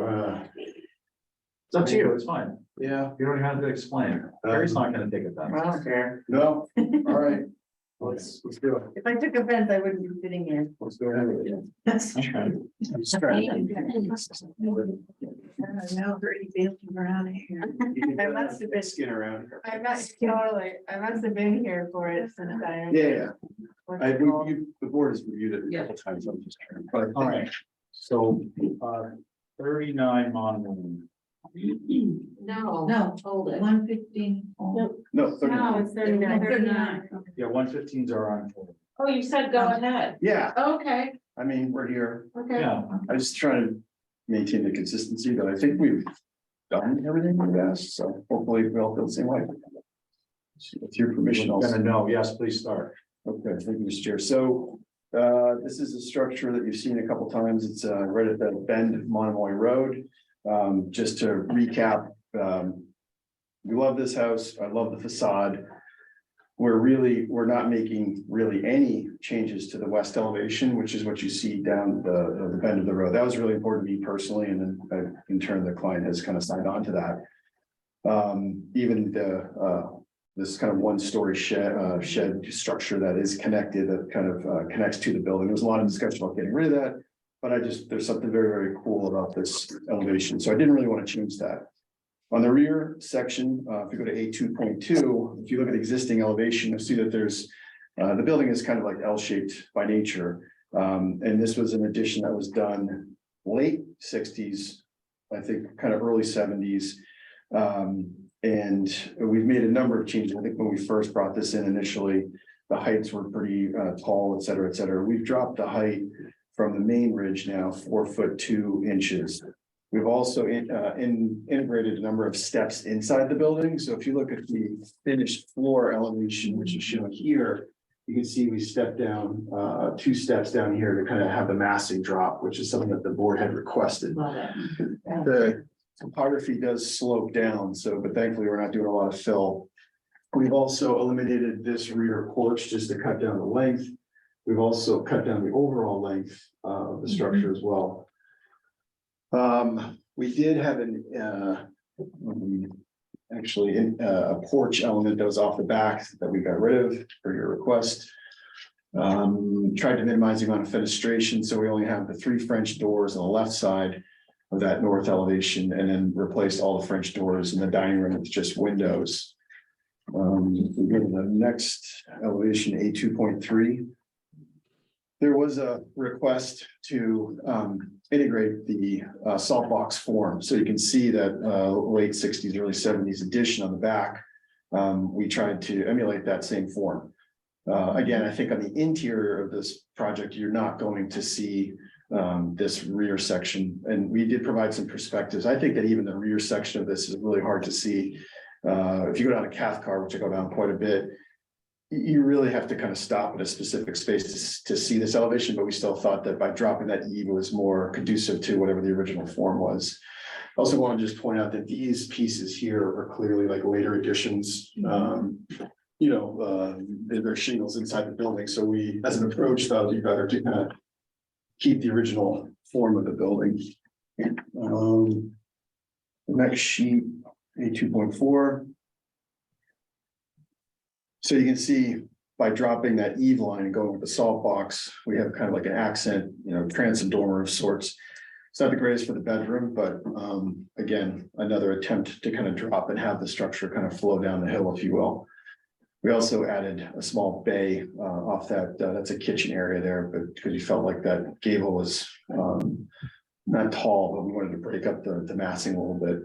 up to you, it's fine, yeah, you don't even have to explain, Carrie's not gonna take it then. I don't care. no, all right. Let's do it. If I took offense, I wouldn't be sitting here. Let's go ahead with it. That's. Okay. I know, pretty feeling around here. I must have been- Skin around here. I must have been here for it since I. Yeah, the board has reviewed it a couple times, I'm just trying. But All right, so, 39 Monomoy. No. No, Hold it. 115. Nope. no, No, 39. it's 39. 39. Yeah, 115s are on hold. Oh, you said go ahead. Yeah, Okay, I mean, we're here. okay. Yeah, I just try to maintain the consistency that I think we've done everything we've asked, so hopefully we'll feel the same way. With your permission, we're I'll. gonna know, yes, please start. Okay, thank you, Mr. Chair. So, this is a structure that you've seen a couple times. It's, right at the bend of Monomoy Road. Just to recap, we love this house. I love the facade. We're not making really any changes to the west elevation, which is what you see down the bend of the road. That was really important to me personally, and then in turn, the client has kind of signed on to that. Even this kind of one-story shed structure that is connected, that kind of connects to the building. There's a lot of discussion about getting rid of that. but there's something very, very cool about this elevation, so I didn't really want to change that. On the rear section, if you go to A2.2, if you look at existing elevation, you'll see that there's, the building is kind of like L-shaped by nature. And this was an addition that was done late sixties, I think, kind of early seventies. And we've made a number of changes. I think when we first brought this in initially, the heights were pretty tall, et cetera, et cetera. We've dropped the height from the main ridge now 4'2". We've also integrated a number of steps inside the building. So if you look at the finished floor elevation, which is shown here, you can see we stepped down 2 steps down here to kind of have the massing drop, which is something that the board had requested. Love it. The topography does slope down, so, but thankfully we're not doing a lot of fill. We've also eliminated this rear porch just to cut down the length. We've also cut down the overall length of the structure as well. We did have a porch element that was off the back that we got rid of for your request. Tried to minimize the amount of fenestration, so we only have the 3 French doors on the left side of that north elevation, and then replaced all the French doors in the dining room with just windows. If we go to the next elevation, A2.3. There was a request to integrate the salt box form. So you can see that late 60s, early 70s addition on the back. We tried to emulate that same form. Again, I think on the interior of this project, you're not going to see this rear section. And we did provide some perspectives. I think that even the rear section of this is really hard to see. If you go down to Cathcart, which I go down quite a bit, you really have to kind of stop at a specific space to see this elevation, but we still thought that by dropping that eave was more conducive to whatever the original form was. I also want to just point out that these pieces here are clearly like later additions. They're shingles inside the building, so we, as an approach, thought it'd be better to kind of keep the original form of the building. The next sheet, A2.4. So you can see by dropping that eave line and going with the salt box, we have kind of like an accent, transom dormer of sorts. It's not the greatest for the bedroom, but again, another attempt to kind of drop and have the structure kind of flow down the hill, if you will. We also added a small bay off that, that's a kitchen area there, but because we felt like that gable was not tall, but we wanted to break up the massing a little bit.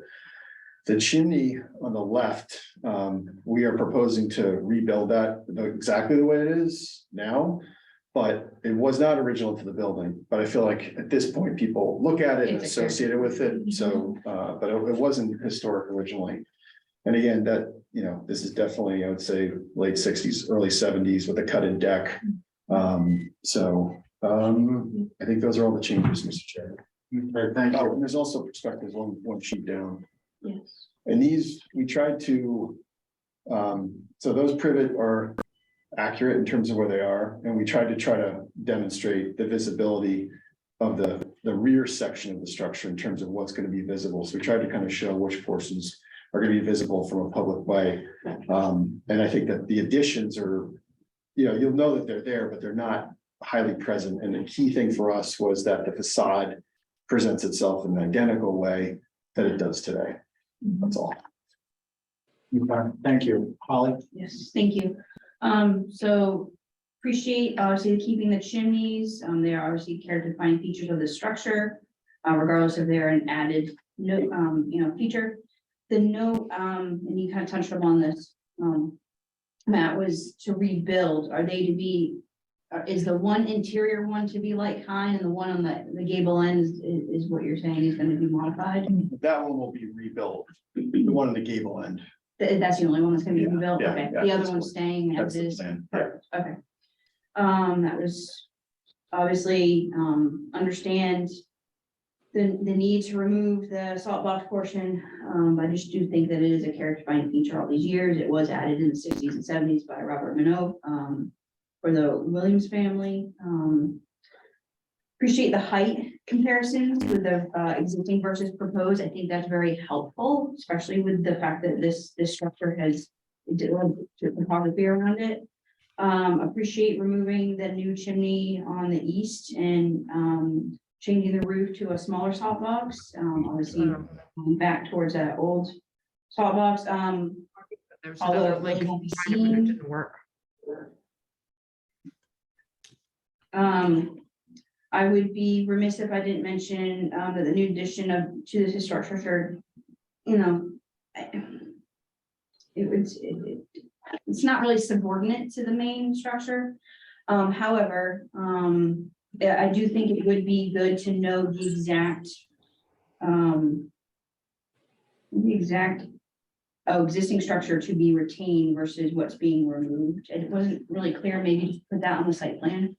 The chimney on the left, we are proposing to rebuild that exactly the way it is now, but it was not original to the building. But I feel like at this point, people look at it and associate it with it. So, but it wasn't historic originally. And again, that, this is definitely, I would say, late 60s, early 70s with a cut-in deck. I think those are all the changes, Mr. Chair. Okay, thank Oh, you. and there's also perspectives one sheet down. Yes. And these, we tried to, so those privet are accurate in terms of where they are, and we tried to demonstrate the visibility of the rear section of the structure in terms of what's going to be visible. So we tried to kind of show which portions are going to be visible from a public way. And I think that the additions are, you'll know that they're there, but they're not highly present. And the key thing for us was that the facade presents itself in an identical way that it does today. That's all. Okay, thank you. Holly? Yes, thank you. So appreciate obviously keeping the chimneys. They are obviously character-defining features of the structure, regardless if they're an added feature. The note, and you kind of touched upon this, Matt, was to rebuild. Are they to be, is the one interior one to be like High, and the one on the gable end is what you're saying is going to be modified? That one will be rebuilt, the one on the gable end. That's the only one that's gonna be Yeah, rebuilt? yeah, Okay, yeah, the that's other one's what- staying That's as the is? plan. Perfect, okay. That was obviously, understand the need to remove the salt box portion. I just do think that it is a character-defining feature all these years. It was added in the 60s and 70s by Robert Minot, for the Williams family. Appreciate the height comparisons with the existing versus proposed. I think that's very helpful, especially with the fact that this structure has topography around it. Appreciate removing the new chimney on the east and changing the roof to a smaller salt box, obviously back towards that old salt box, although it really won't be seen. I would be remiss if I didn't mention, that the new addition to the historic structure, you know, it's not really subordinate to the main structure. However, yeah, I do think it would be good to know the exact existing structure to be retained versus what's being removed. It wasn't really clear, maybe just put that on the site plan.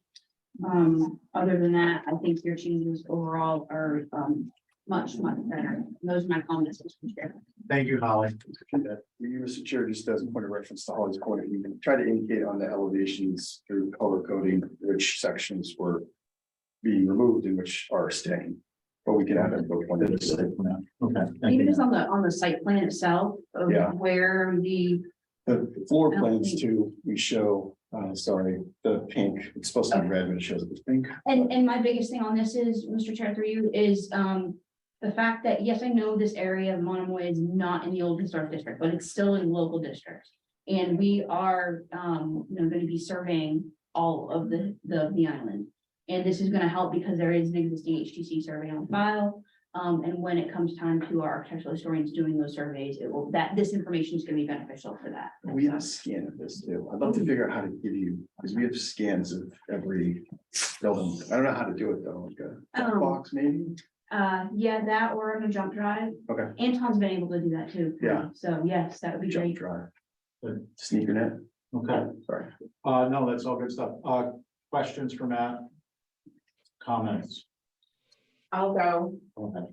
Other than that, I think your changes overall are much better. Those are my comments, Mr. Chair. Thank you, Holly. You, Mr. Chair, just as a point of reference to Holly's point, you can try to indicate on the elevations through color coding which sections were being removed and which are staying. But we can have that both one. Okay. thank Even you. just on the site plan itself, of Yeah. where the, The floor plans too, we show, the pink, it's supposed to be red, but it shows it as pink. and my biggest thing on this is, Mr. Chair, through you, is the fact that, yes, I know this area of Monomoy is not in the old historic district, but it's still in local district. And we are, gonna be surveying all of the island. And this is gonna help because there is an existing HTC survey on file. And when it comes time to our architectural historians doing those surveys, this information is gonna be beneficial for that. We have a scan of this too. I'd love to figure out how to give you, because we have scans of every building. I don't know how to do it though, like a box maybe. Yeah, that or on a jump drive. Okay. Anton's been able to do that too. Yeah. So yes, that would be Jump great. drive. Good. Sneaker net, Okay, sorry. no, that's all good stuff. Questions for Matt? Comments? I'll go. Okay.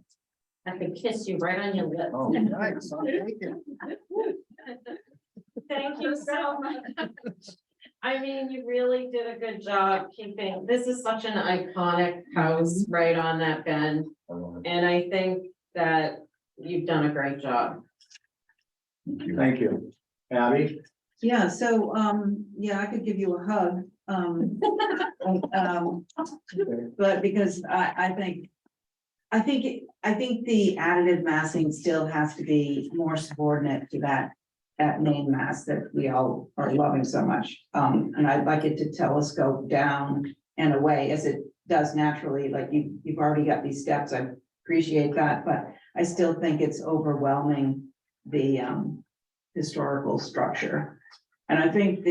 I could kiss you right on your lips. Oh, nice. Thank you. Thank you so much. I mean, you really did a good job keeping, this is such an iconic house right on that bend. And I think that you've done a great job. Thank you. Abby? Yeah, so, yeah, I could give you a hug. But because I think the additive massing still has to be more subordinate to that main mass that we all are loving so much. And I'd like it to telescope down and away as it does naturally, like you've already got these steps. I appreciate that, but I still think it's overwhelming the historical structure. And I think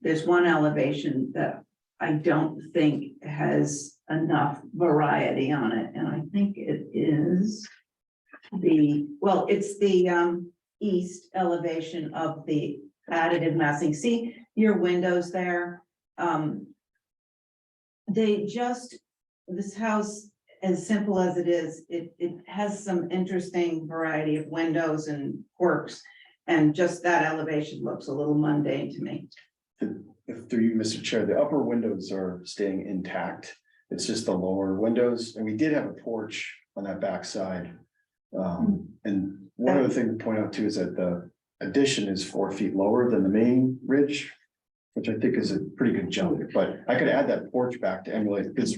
there's one elevation that I don't think has enough variety on it, and I think it is it's the east elevation of the additive massing. See your windows there? This house, as simple as it is, it has some interesting variety of windows and quirks. And just that elevation looks a little mundane to me. If through you, Mr. Chair, the upper windows are staying intact. It's just the lower windows, and we did have a porch on that back side. And one other thing to point out too is that the addition is 4 feet lower than the main ridge, which I think is a pretty good jump, but I could add that porch back to emulate this.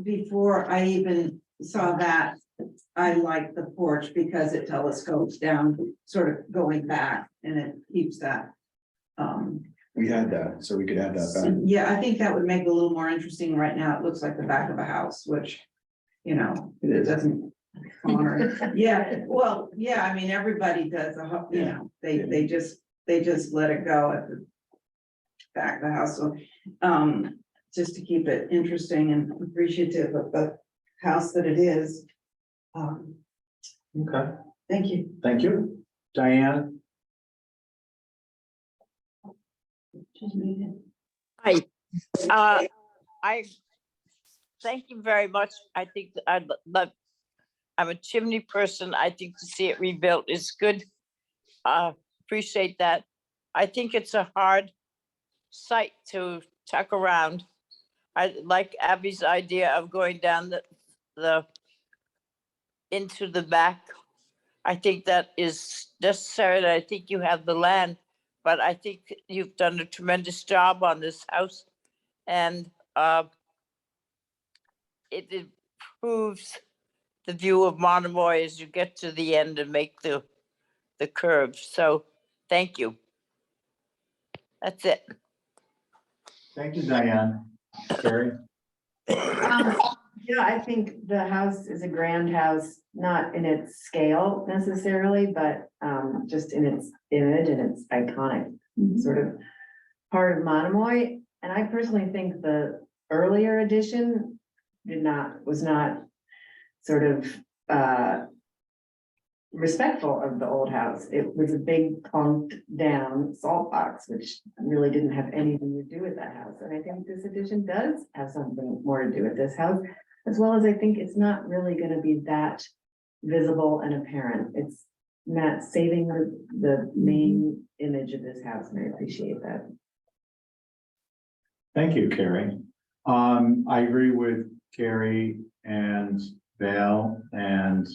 Before I even saw that, I like the porch because it telescopes down, sort of going back, and it keeps that. We had that, so we could add that back. Yeah, I think that would make it a little more interesting. Right now, it looks like the back of a house, which, It it is. doesn't honor it. Yeah, well, yeah, I mean, everybody does, they just let it go at the back of the house, so, just to keep it interesting and appreciative of the house that it is. Okay, Thank you. thank you. Diane? I thank you very much. I think that I'd love, I'm a chimney person. I think to see it rebuilt is good. Appreciate that. I think it's a hard site to tuck around. I like Abby's idea of going down the into the back. I think that is necessary. I think you have the land, but I think you've done a tremendous job on this house. And it improves the view of Monomoy as you get to the end and make the curve. So thank you. That's it. Thank you, Diane. Carrie? Yeah, I think the house is a grand house, not in its scale necessarily, but just in its image and its iconic sort of part of Monomoy. And I personally think the earlier edition was not sort of respectful of the old house. It was a big clunked down salt box, which really didn't have anything to do with that house. And I think this edition does have something more to do with this house, as well as I think it's not really gonna be that visible and apparent. It's not saving the main image of this house, and I appreciate that. Thank you, Carrie. I agree with Carrie and Val and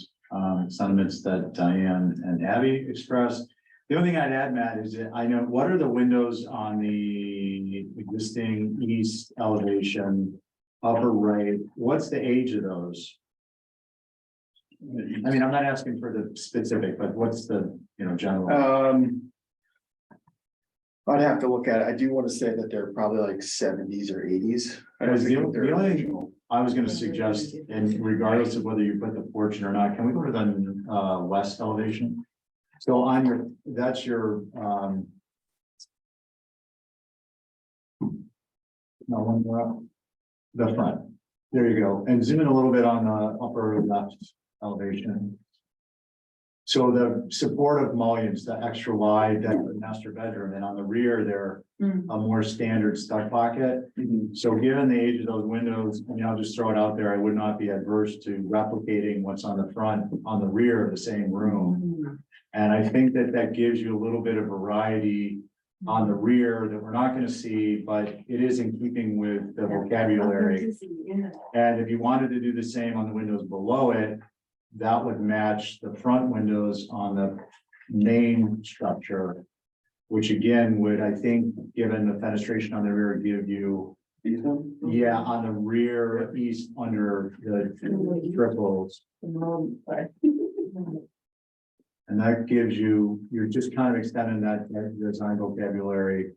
sentiments that Diane and Abby expressed. The only thing I'd add, Matt, is that I know, what are the windows on the existing east elevation, upper right? What's the age of those? I mean, I'm not asking for the specific, but what's the, general? I'd have to look at it. I do want to say that they're probably like 70s or 80s. I don't Because think the they're only original. I was gonna suggest, and regardless of whether you put the porch in or not, can we go to the west elevation? So on your, that's your no, one more up. The front. There you go. And zoom in a little bit on the upper left elevation. So the supportive mullions, the extra wide, that's the master bedroom, and on the rear, they're a more standard stuck pocket. So given the age of those windows, I mean, I'll just throw it out there, I would not be adverse to replicating what's on the front, on the rear of the same room. And I think that that gives you a little bit of variety on the rear that we're not gonna see, but it is in keeping with the vocabulary. And if you wanted to do the same on the windows below it, that would match the front windows on the main structure, which again would, I think, given the fenestration on the rear, give you, yeah, on the rear east under the triples. And that gives you, you're just kind of extending that design vocabulary.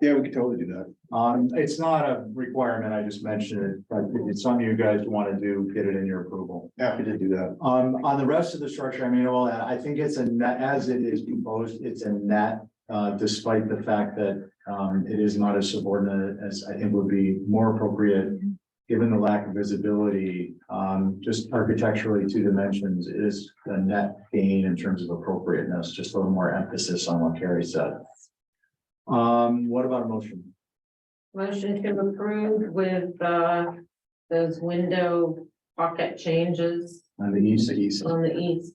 Yeah, we could totally do that. It's not a requirement, I just mentioned it, but if it's something you guys want to do, get it in your approval. Happy to do that. On the rest of the structure, I mean, all that, I think it's a net, as it is proposed, it's a net, despite the fact that, it is not as subordinate as I think would be more appropriate, given the lack of visibility, just architecturally, 2 dimensions is a net gain in terms of appropriateness, just a little more emphasis on what Carrie said. What about a motion? Motion to approve with those window pocket changes On the east, on the east.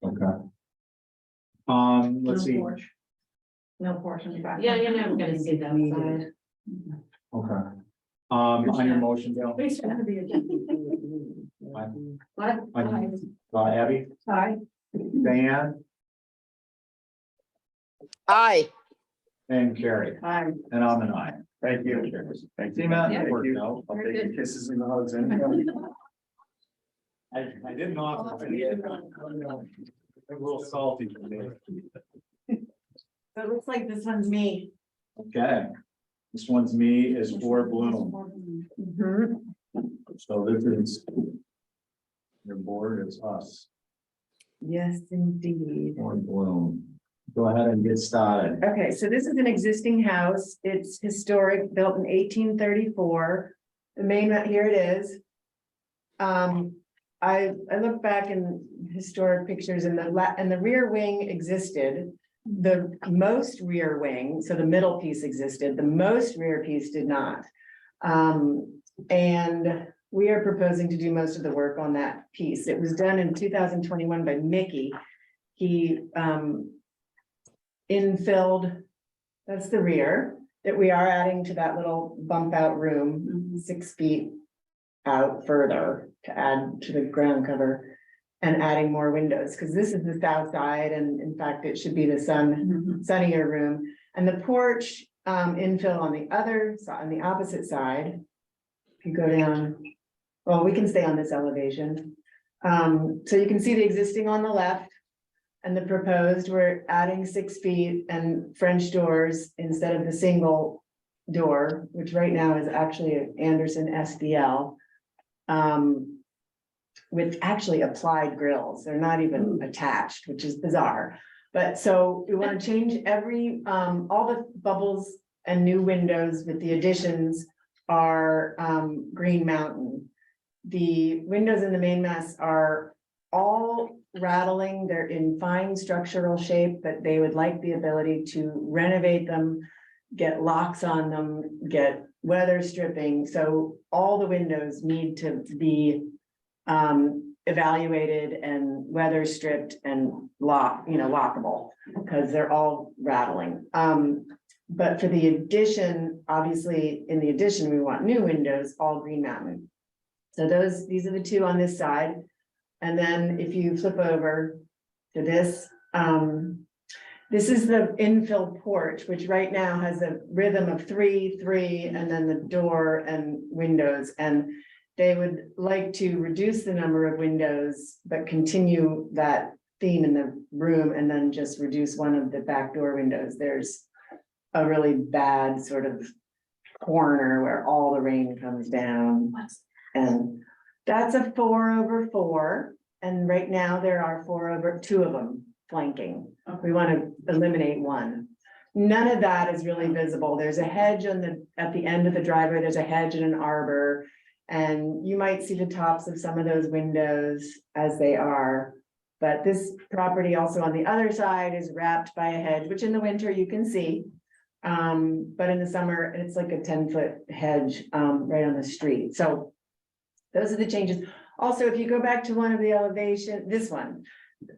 okay. Let's see, No portion in back. Yeah, you're never gonna see that side. okay. On your motion, Bill, What? Abby, Hi. Diane, Aye. and Carrie, Hi. and I'm an aye. Thank you. Thank See, Matt, Yeah. it worked out. I'll take your kisses and hugs and. I didn't offer. A little salty for me. So it looks like this one's me. Okay, this one's me is for Bloom, so this is. Your board is us, Yes, indeed. or Bloom. Go ahead and get started. Okay, so this is an existing house. It's historic, built in 1834. The main, here it is. I look back in historic pictures and the rear wing existed. The most rear wing, so the middle piece existed, the most rear piece did not. And we are proposing to do most of the work on that piece. It was done in 2021 by Mickey. He infilled, that's the rear, that we are adding to that little bump out room, 6 feet out further to add to the ground cover and adding more windows, because this is the south side, and in fact, it should be the sunnier room. And the porch, infill on the other side, on the opposite side. If you go down, well, we can stay on this elevation. So you can see the existing on the left. And the proposed, we're adding 6 feet and French doors instead of the single door, which right now is actually an Anderson SBL. With actually applied grills, they're not even attached, which is bizarre. But so we want to change every, all the bubbles and new windows with the additions are Green Mountain. The windows in the main mass are all rattling, they're in fine structural shape, but they would like the ability to renovate them, get locks on them, get weather stripping. So all the windows need to be evaluated and weather stripped and lockable, because they're all rattling. But for the addition, obviously, in the addition, we want new windows, all Green Mountain. So these are the two on this side. And then if you flip over to this, this is the infill porch, which right now has a rhythm of 3, 3, and then the door and windows. And they would like to reduce the number of windows, but continue that theme in the room and then just reduce one of the back door windows. There's a really bad sort of corner where all the rain comes down. And that's a 4/4. And right now there are 2 of them flanking. We want to eliminate one. None of that is really visible. There's a hedge at the end of the driveway. There's a hedge and an arbor. And you might see the tops of some of those windows as they are. But this property also on the other side is wrapped by a hedge, which in the winter you can see. But in the summer, it's like a 10-foot hedge right on the street. So those are the changes. Also, if you go back to one of the elevation, this one,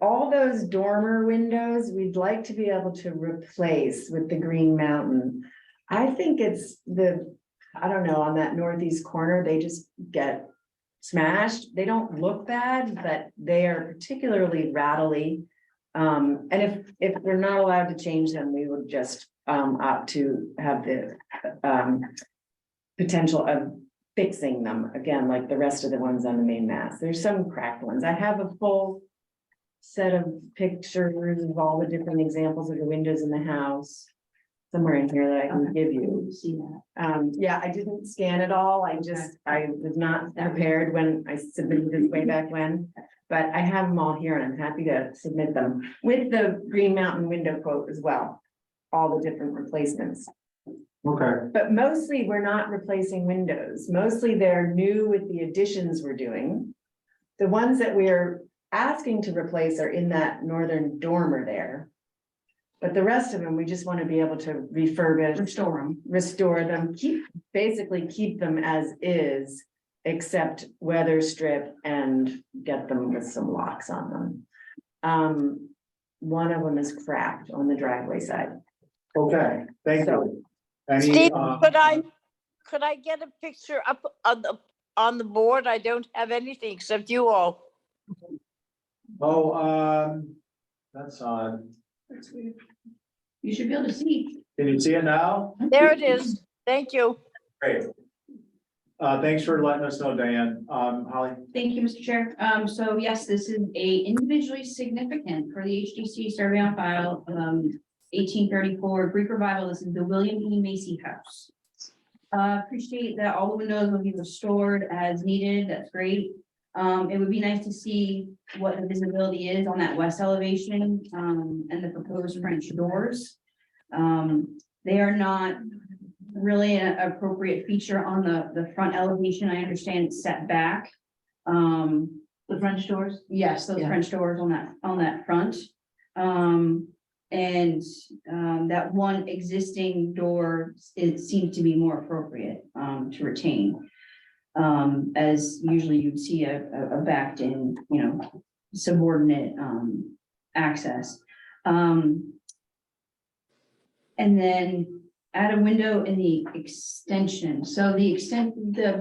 all those dormer windows, we'd like to be able to replace with the Green Mountain. I think it's I don't know, on that northeast corner, they just get smashed. They don't look bad, but they are particularly rattly. And if we're not allowed to change them, we would just opt to have the potential of fixing them again, like the rest of the ones on the main mass. There's some cracked ones. I have a full set of pictures of all the different examples of the windows in the house somewhere in here that I can give you. See that. Yeah, I didn't scan it all. I was not prepared when I submitted this way back when, but I have them all here and I'm happy to submit them with the Green Mountain window quote as well. All the different replacements. Okay. But mostly we're not replacing windows. Mostly they're new with the additions we're doing. The ones that we're asking to replace are in that northern dormer there. But the rest of them, we just want to be able to refurbish, restore them, basically keep them as is, except weather strip and get them with some locks on them. One of them is cracked on the driveway side. Okay, thank you. Steve, could I get a picture up on the board? I don't have anything except you all. Oh, that's odd. You should be able to see. Can you see it now? There it is. Thank you. Great. Thanks for letting us know, Diane. Holly? Thank you, Mr. Chair. So yes, this is a individually significant for the HDC survey on file, 1834 Greek Revival. This is the William E. Macy House. Appreciate that all the windows will be restored as needed. That's great. It would be nice to see what the visibility is on that west elevation, and the proposed French doors. They are not really an appropriate feature on the front elevation. I understand it's set back. The French doors? Yes, those French doors on that front. And that one existing door, it seems to be more appropriate to retain. As usually you'd see a backed in, subordinate access. And then add a window in the extension. So the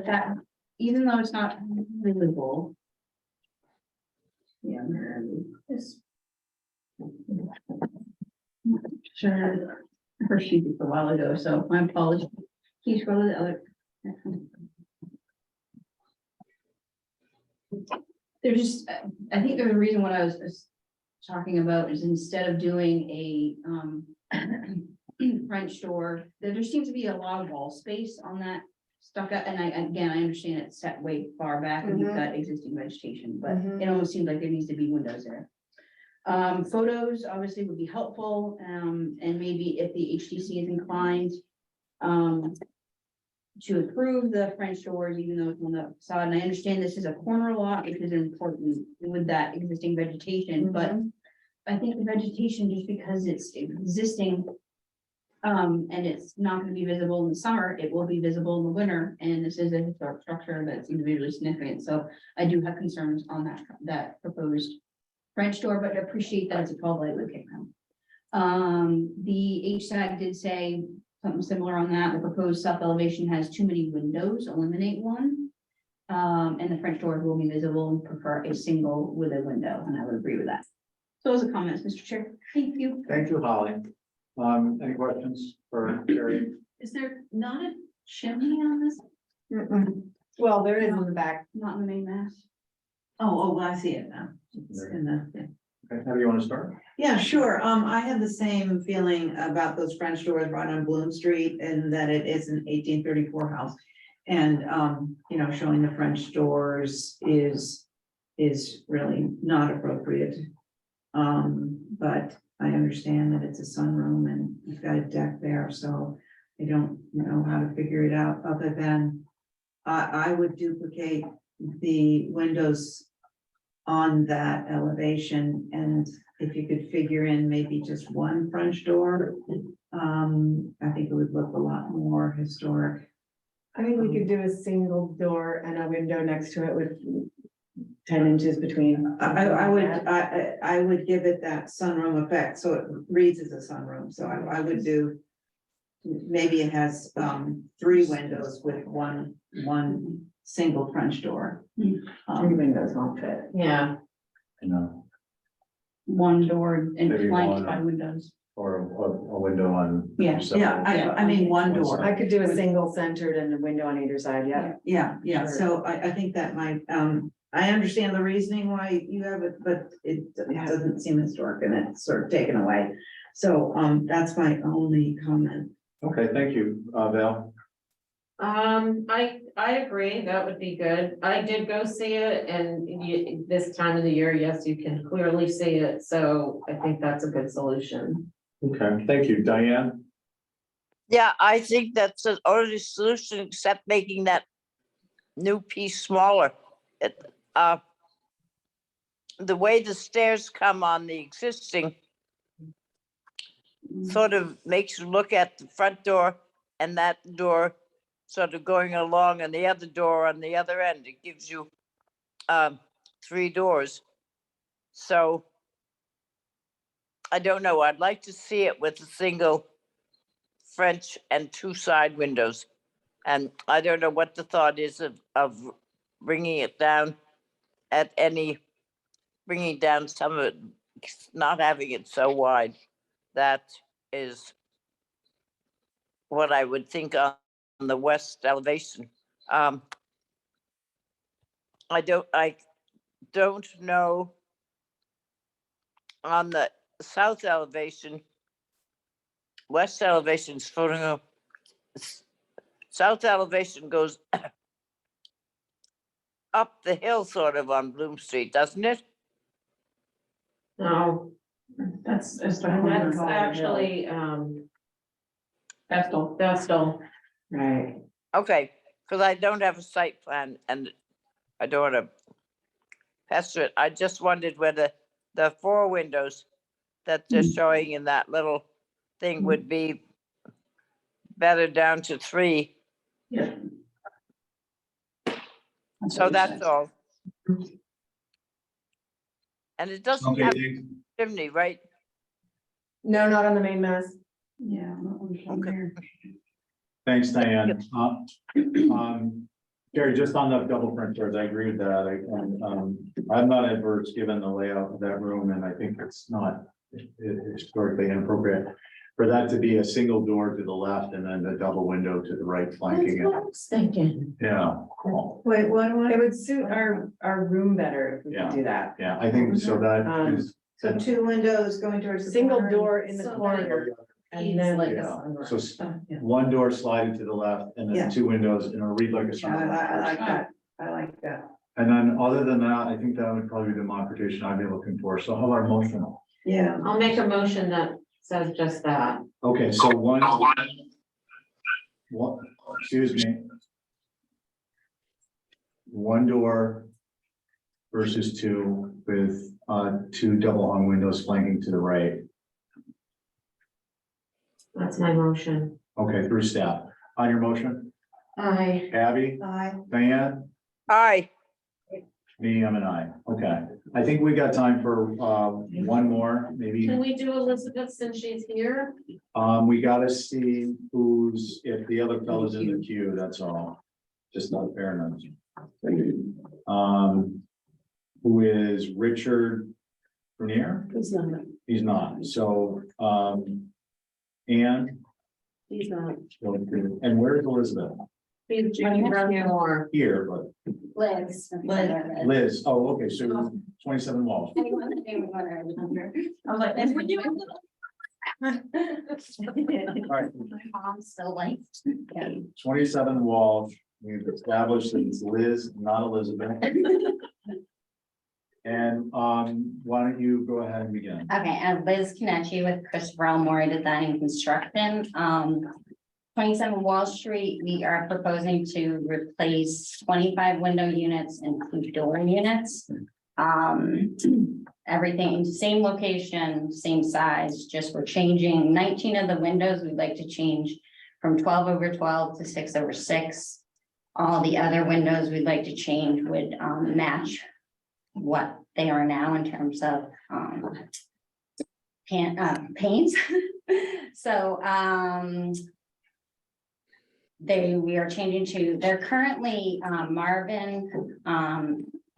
that even though it's not visible. Yeah, this. Sure. her sheet a while ago, so my apologies. Can you scroll to the other? They're just, I think there's a reason what I was talking about is instead of doing a French door, there just seems to be a lot of wall space on that stuck up, and I understand it's set way far back and you've got existing vegetation, but it almost seems like there needs to be windows there. Photos obviously would be helpful, and maybe if the HTC is inclined to approve the French doors, even though it's on the facade, and I understand this is a corner lot, which is important with that existing vegetation, but I think the vegetation, just because it's existing, and it's not gonna be visible in the summer, it will be visible in the winter, and this is a historic structure that's individually significant, so I do have concerns on that proposed French door, but I appreciate that it's a 12 light wood kick. The HSAG did say something similar on that. The proposed south elevation has too many windows, eliminate one. And the French doors will be visible and prefer a single with a window, and I would agree with that. So those are comments, Mr. Chair. Thank you. Thank you, Holly. Any questions for Carrie? Is there not a chimney on this? Well, there is in the back. Not in the main mass? Oh, I see it now. It's in the- yeah. Okay, how do you want to start? Yeah, sure. I have the same feeling about those French doors right on Bloom Street and that it is an 1834 house. And, you know, showing the French doors is really not appropriate. But I understand that it's a sunroom and you've got a deck there, so I don't know how to figure it out other than I would duplicate the windows on that elevation, and if you could figure in maybe just one French door, I think it would look a lot more historic. I think we could do a single door and a window next to it with 10 inches between. I would give it that sunroom effect, so it reads as a sunroom, so I would do. Maybe it has 3 windows with one single French door. 3 windows won't fit. Yeah, No, One door and Maybe flanked one. by windows. or a window on. Yeah. each side. I mean, one door. I could do a single centered and a window on either side, yeah. Yeah, Sure. so I think that might, I understand the reasoning why you have it, but it doesn't seem historic and it's sort of taken away. So, that's my only comment. Okay, thank you, Val. I agree, that would be good. I did go see it and this time of the year, yes, you can clearly see it, so I think that's a good solution. Okay, thank you, Diane. Yeah, I think that's the only solution except making that new piece smaller. The way the stairs come on the existing sort of makes you look at the front door and that door sort of going along and the other door on the other end. It gives you 3 doors. So I don't know. I'd like to see it with a single French and 2 side windows. And I don't know what the thought is of bringing it down bringing down some of it, not having it so wide. That is what I would think on the west elevation. I don't know on the south elevation, west elevation's photo. South elevation goes up the hill sort of on Bloom Street, doesn't it? No, That's actually, Vestal. Right. Okay, because I don't have a site plan and I don't want to pester it. I just wondered whether the 4 windows that they're showing in that little thing would be better down to 3. Yeah. So that's all. And it doesn't Okay, have a thanks. chimney, right? No, not on the main mass. Yeah. Okay. Thanks, Diane. Gary, just on the double French doors, I agree with that. I'm not adverse given the layout of that room, and I think it's not historically inappropriate. for that to be a single door to the left and then a double window to the right That's flanking what I it. was thinking. Yeah, Wait, what? It would suit our room better if we Yeah. could do that. yeah, I think so that is, So two windows going towards the Single corner? door in the So corner and It's then like a Yeah. sunroom. so s- Oh, yeah. one door sliding to the left and Yeah. then two windows and it'll read like a. Yeah, I like that. I like that. And then other than that, I think that would probably be the modification I'd be looking for. So how about motion? Yeah. I'll make a motion that says just that. Okay, so one. What, excuse me. One door versus two with two double hung windows flanking to the right. That's my motion. Okay, through staff. On your motion, Abby, Aye. Diane, Aye. me, I'm an aye. Okay, I think we got time for one more, maybe. Can we do Elizabeth since she's here? We gotta see who's, if the other fellow's in the queue, that's all. Just not fair enough. Who is Richard Bernier? He's not. He's not, so, Ann, He's not. and where's Elizabeth? He's running more. Here, but Liz. Liz, oh, okay, so 27 Walsh. I was like, that's what you. All right, Mom's still like. 27 Walsh, we've established that it's Liz, not Elizabeth. And, why don't you go ahead and begin? Okay, I'm Liz Kenichi with Christopher L. Maury Design and Construction. 27 Wall Street, we are proposing to replace 25 window units and 2 door units. Everything, same location, same size, just we're changing 19 of the windows. We'd like to change from 12/12 to 6/6. All the other windows we'd like to change would match what they are now in terms of paints. So we are changing to, they're currently Marvin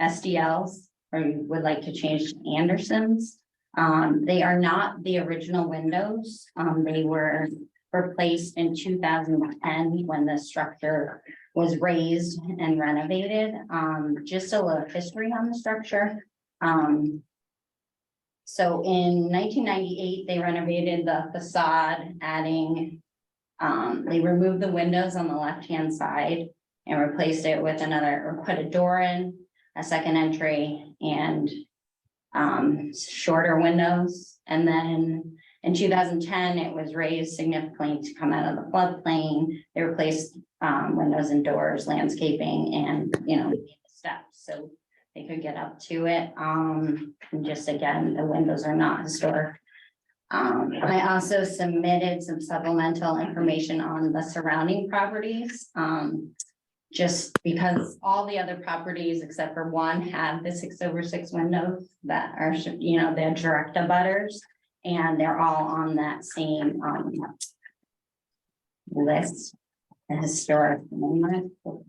SDLs, or you would like to change to Andersons. They are not the original windows. They were replaced in 2010 when the structure was raised and renovated. Just a little history on the structure. So in 1998, they renovated the facade, adding, they removed the windows on the left-hand side and replaced it with another, or put a door in, a second entry, and shorter windows. And then in 2010, it was raised significantly to come out of the floodplain. They replaced windows and doors, landscaping, and, steps, so they could get up to it. And just again, the windows are not historic. I also submitted some supplemental information on the surrounding properties. Just because all the other properties, except for one, have the 6/6 windows that are, they're direct abutters. And they're all on that same list, the historic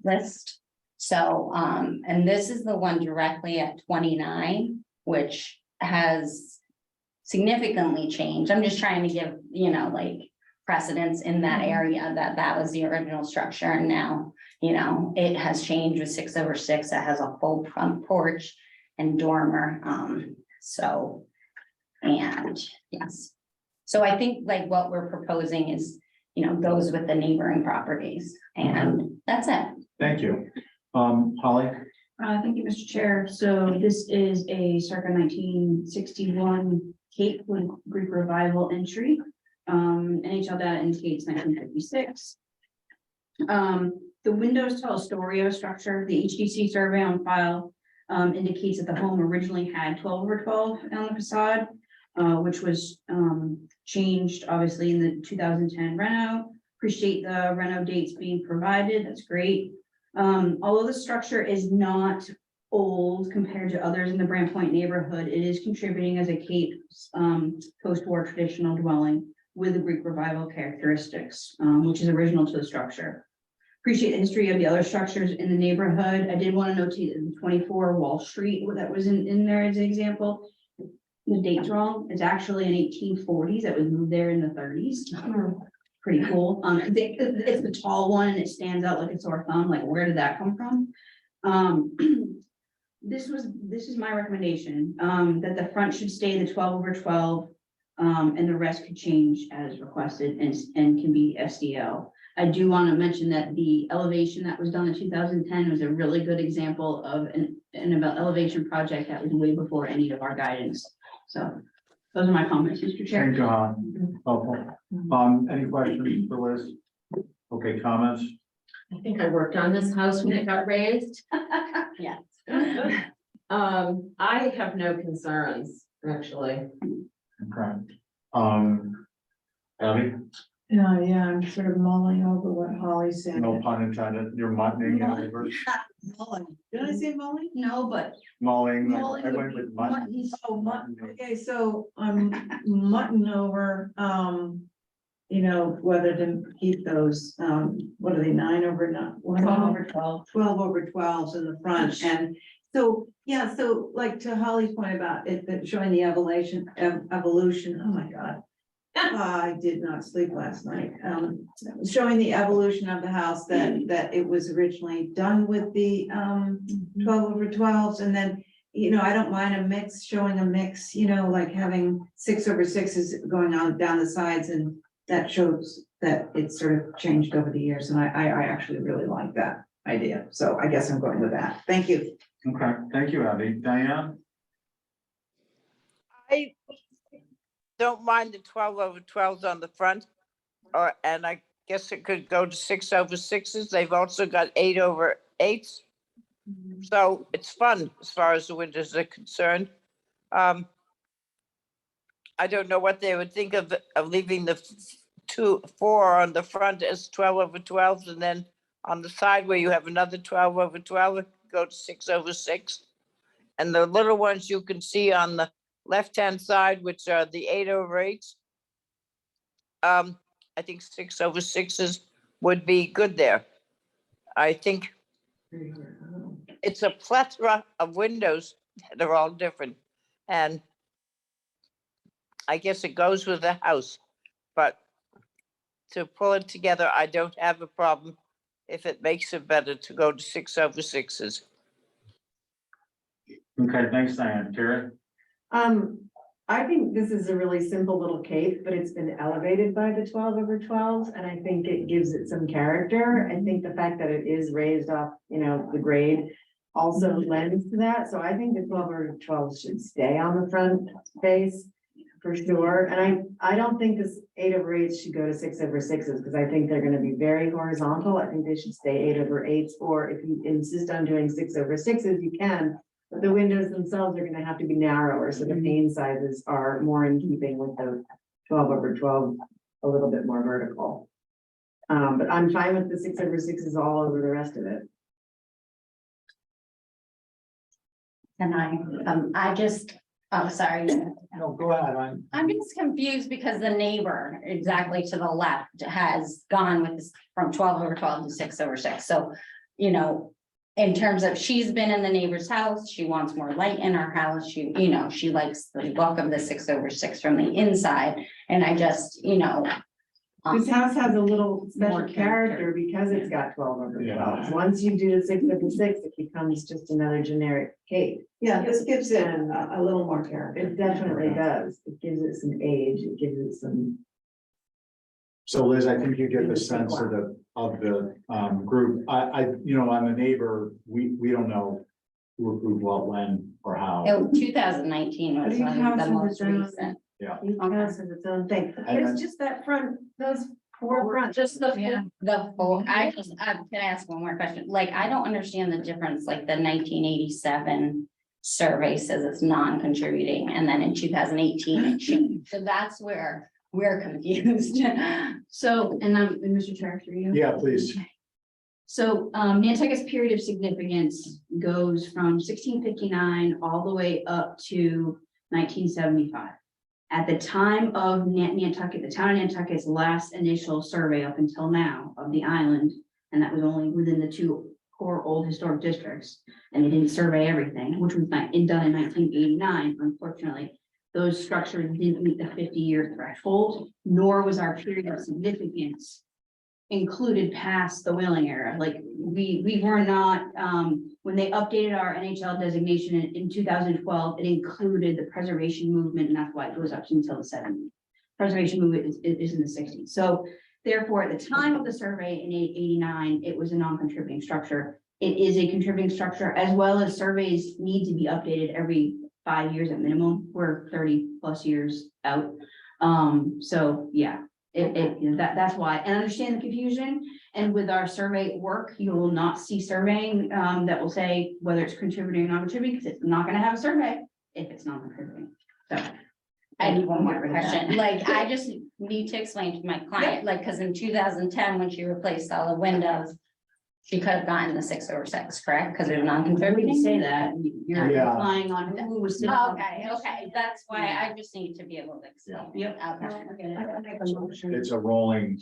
list. So, and this is the one directly at 29, which has significantly changed. I'm just trying to give, precedence in that area that was the original structure, and now, it has changed with 6/6. It has a full front porch and dormer. And yes, so I think like what we're proposing is, goes with the neighboring properties, and that's it. Thank you. Holly? Thank you, Mr. Chair. So this is a circa 1961 Cape with Greek revival entry. NHL data indicates 1956. The windows tell a story of a structure. The HDC survey on file indicates that the home originally had 12/12 on the facade, which was changed obviously in the 2010 reno. Appreciate the reno dates being provided. That's great. Although the structure is not old compared to others in the Brand Point neighborhood, it is contributing as a Cape post-war traditional dwelling with the Greek revival characteristics, which is original to the structure. Appreciate the history of the other structures in the neighborhood. I did want to notate the 24 Wall Street that was in there as an example. the date's wrong. It's actually in 1840s. It was moved there in the 30s. Pretty cool. It's the tall one and it stands out like a sore thumb. Like, where did that come from? This is my recommendation, that the front should stay the 12/12, and the rest could change as requested and can be SDL. I do want to mention that the elevation that was done in 2010 was a really good example of an elevation project that was way before any of our guidance. So those are my comments, Mr. Chair. Thank you, Han. Helpful. Any questions for Liz? Okay, comments? I think I worked on this house when it got raised. Yeah. I have no concerns, actually. Okay. Abby, Yeah, I'm sort of mulling over what Holly said. no pun intended, you're muttoning over, Mulling. Did I say mulling? No, but mulling, Mulling I would went be with mutton. mutton. Oh, mutton, okay, so I'm mutton over, whether to keep those, what are they, 12/12. 12/12s in the front, and so, yeah, so like to Holly's point about it, that showing the evolution, oh my God. I did not sleep last night, showing the evolution of the house, that it was originally done with the, 12/12s, and then, I don't mind a mix, showing a mix, like having 6/6s going on down the sides, and that shows that it's sort of changed over the years, and I actually really like that idea, so I guess I'm going with that. Thank you. Okay, thank you, Abby. Diane? I don't mind the 12/12s on the front, and I guess it could go to 6/6s. They've also got 8/8s. So it's fun as far as the windows are concerned. I don't know what they would think of leaving the 4 on the front as 12/12s, and then on the side where you have another 12/12, it could go to 6/6. And the little ones you can see on the left-hand side, which are the 8/8s. I think 6/6s would be good there. I think it's a plethora of windows that are all different. And I guess it goes with the house, but to pull it together, I don't have a problem if it makes it better to go to 6/6s. Okay, thanks, Diane. Terry? I think this is a really simple little cape, but it's been elevated by the 12/12s, and I think it gives it some character. I think the fact that it is raised off, the grade also lends to that, so I think the 12/12s should stay on the front face for sure, and I don't think this 8/8 should go to 6/6s, because I think they're gonna be very horizontal. I think they should stay 8/8s, or if you insist on doing 6/6s, you can. But the windows themselves are gonna have to be narrower, so the pane sizes are more in keeping with the 12/12, a little bit more vertical. But I'm fine with the 6/6s all over the rest of it. And oh, sorry. No, go ahead. I'm just confused because the neighbor exactly to the left has gone with this from 12/12 to 6/6. So, in terms of, she's been in the neighbor's house, she wants more light in her house, she likes the look of the 6/6 from the inside. And I just, This house has a little special More character because it's got 12/12. Yeah. Once you do the 6/6, it becomes just another generic cape. Yeah, this gives it a little more character. It definitely does. It gives it some age, it gives it some. So Liz, I think you get the sense of the group. I'm a neighbor, we don't know who approved what, when, or how. 2019 was But each one house of the has most its own- recent. Each house has its own thing. And It's then- just that front, those four fronts. Just the, Yeah. full, can I ask one more question? Like, I don't understand the difference, like the 1987 survey says it's non-contributing, and then in 2018 it changed. So that's where we're confused. So, and Mr. Chair, through you. Yeah, please. So, Nantucket's period of significance goes from 1659 all the way up to 1975. At the time of Nantucket, the town of Nantucket's last initial survey up until now of the island, and that was only within the 2 core old historic districts, and they didn't survey everything, which was done in 1989, unfortunately. those structures didn't meet the 50-year threshold, nor was our period of significance included past the whaling era. Like, we were not, when they updated our NHL designation in 2012, it included the preservation movement, and that's why it goes up until the 70s. Preservation movement is in the 60s. So therefore, at the time of the survey in 89, it was a non-contributing structure. It is a contributing structure, as well as surveys need to be updated every 5 years at minimum. We're 30+ years out. So yeah, that's why, and I understand the confusion. And with our survey work, you will not see surveying that will say whether it's contributing or non-contributing, because it's not gonna have a survey if it's non-contributing. So. I have one more Get rid of that. question, like, I just need to explain to my client, like, because in 2010, when she replaced all the windows, she could have gotten the 6/6, correct, because they're I wouldn't non-contributing? say that. You're Yeah. relying on who was sitting. on the Okay, position. that's why I just need to be able to explain. Yep. Okay. I make a motion. It's a rolling,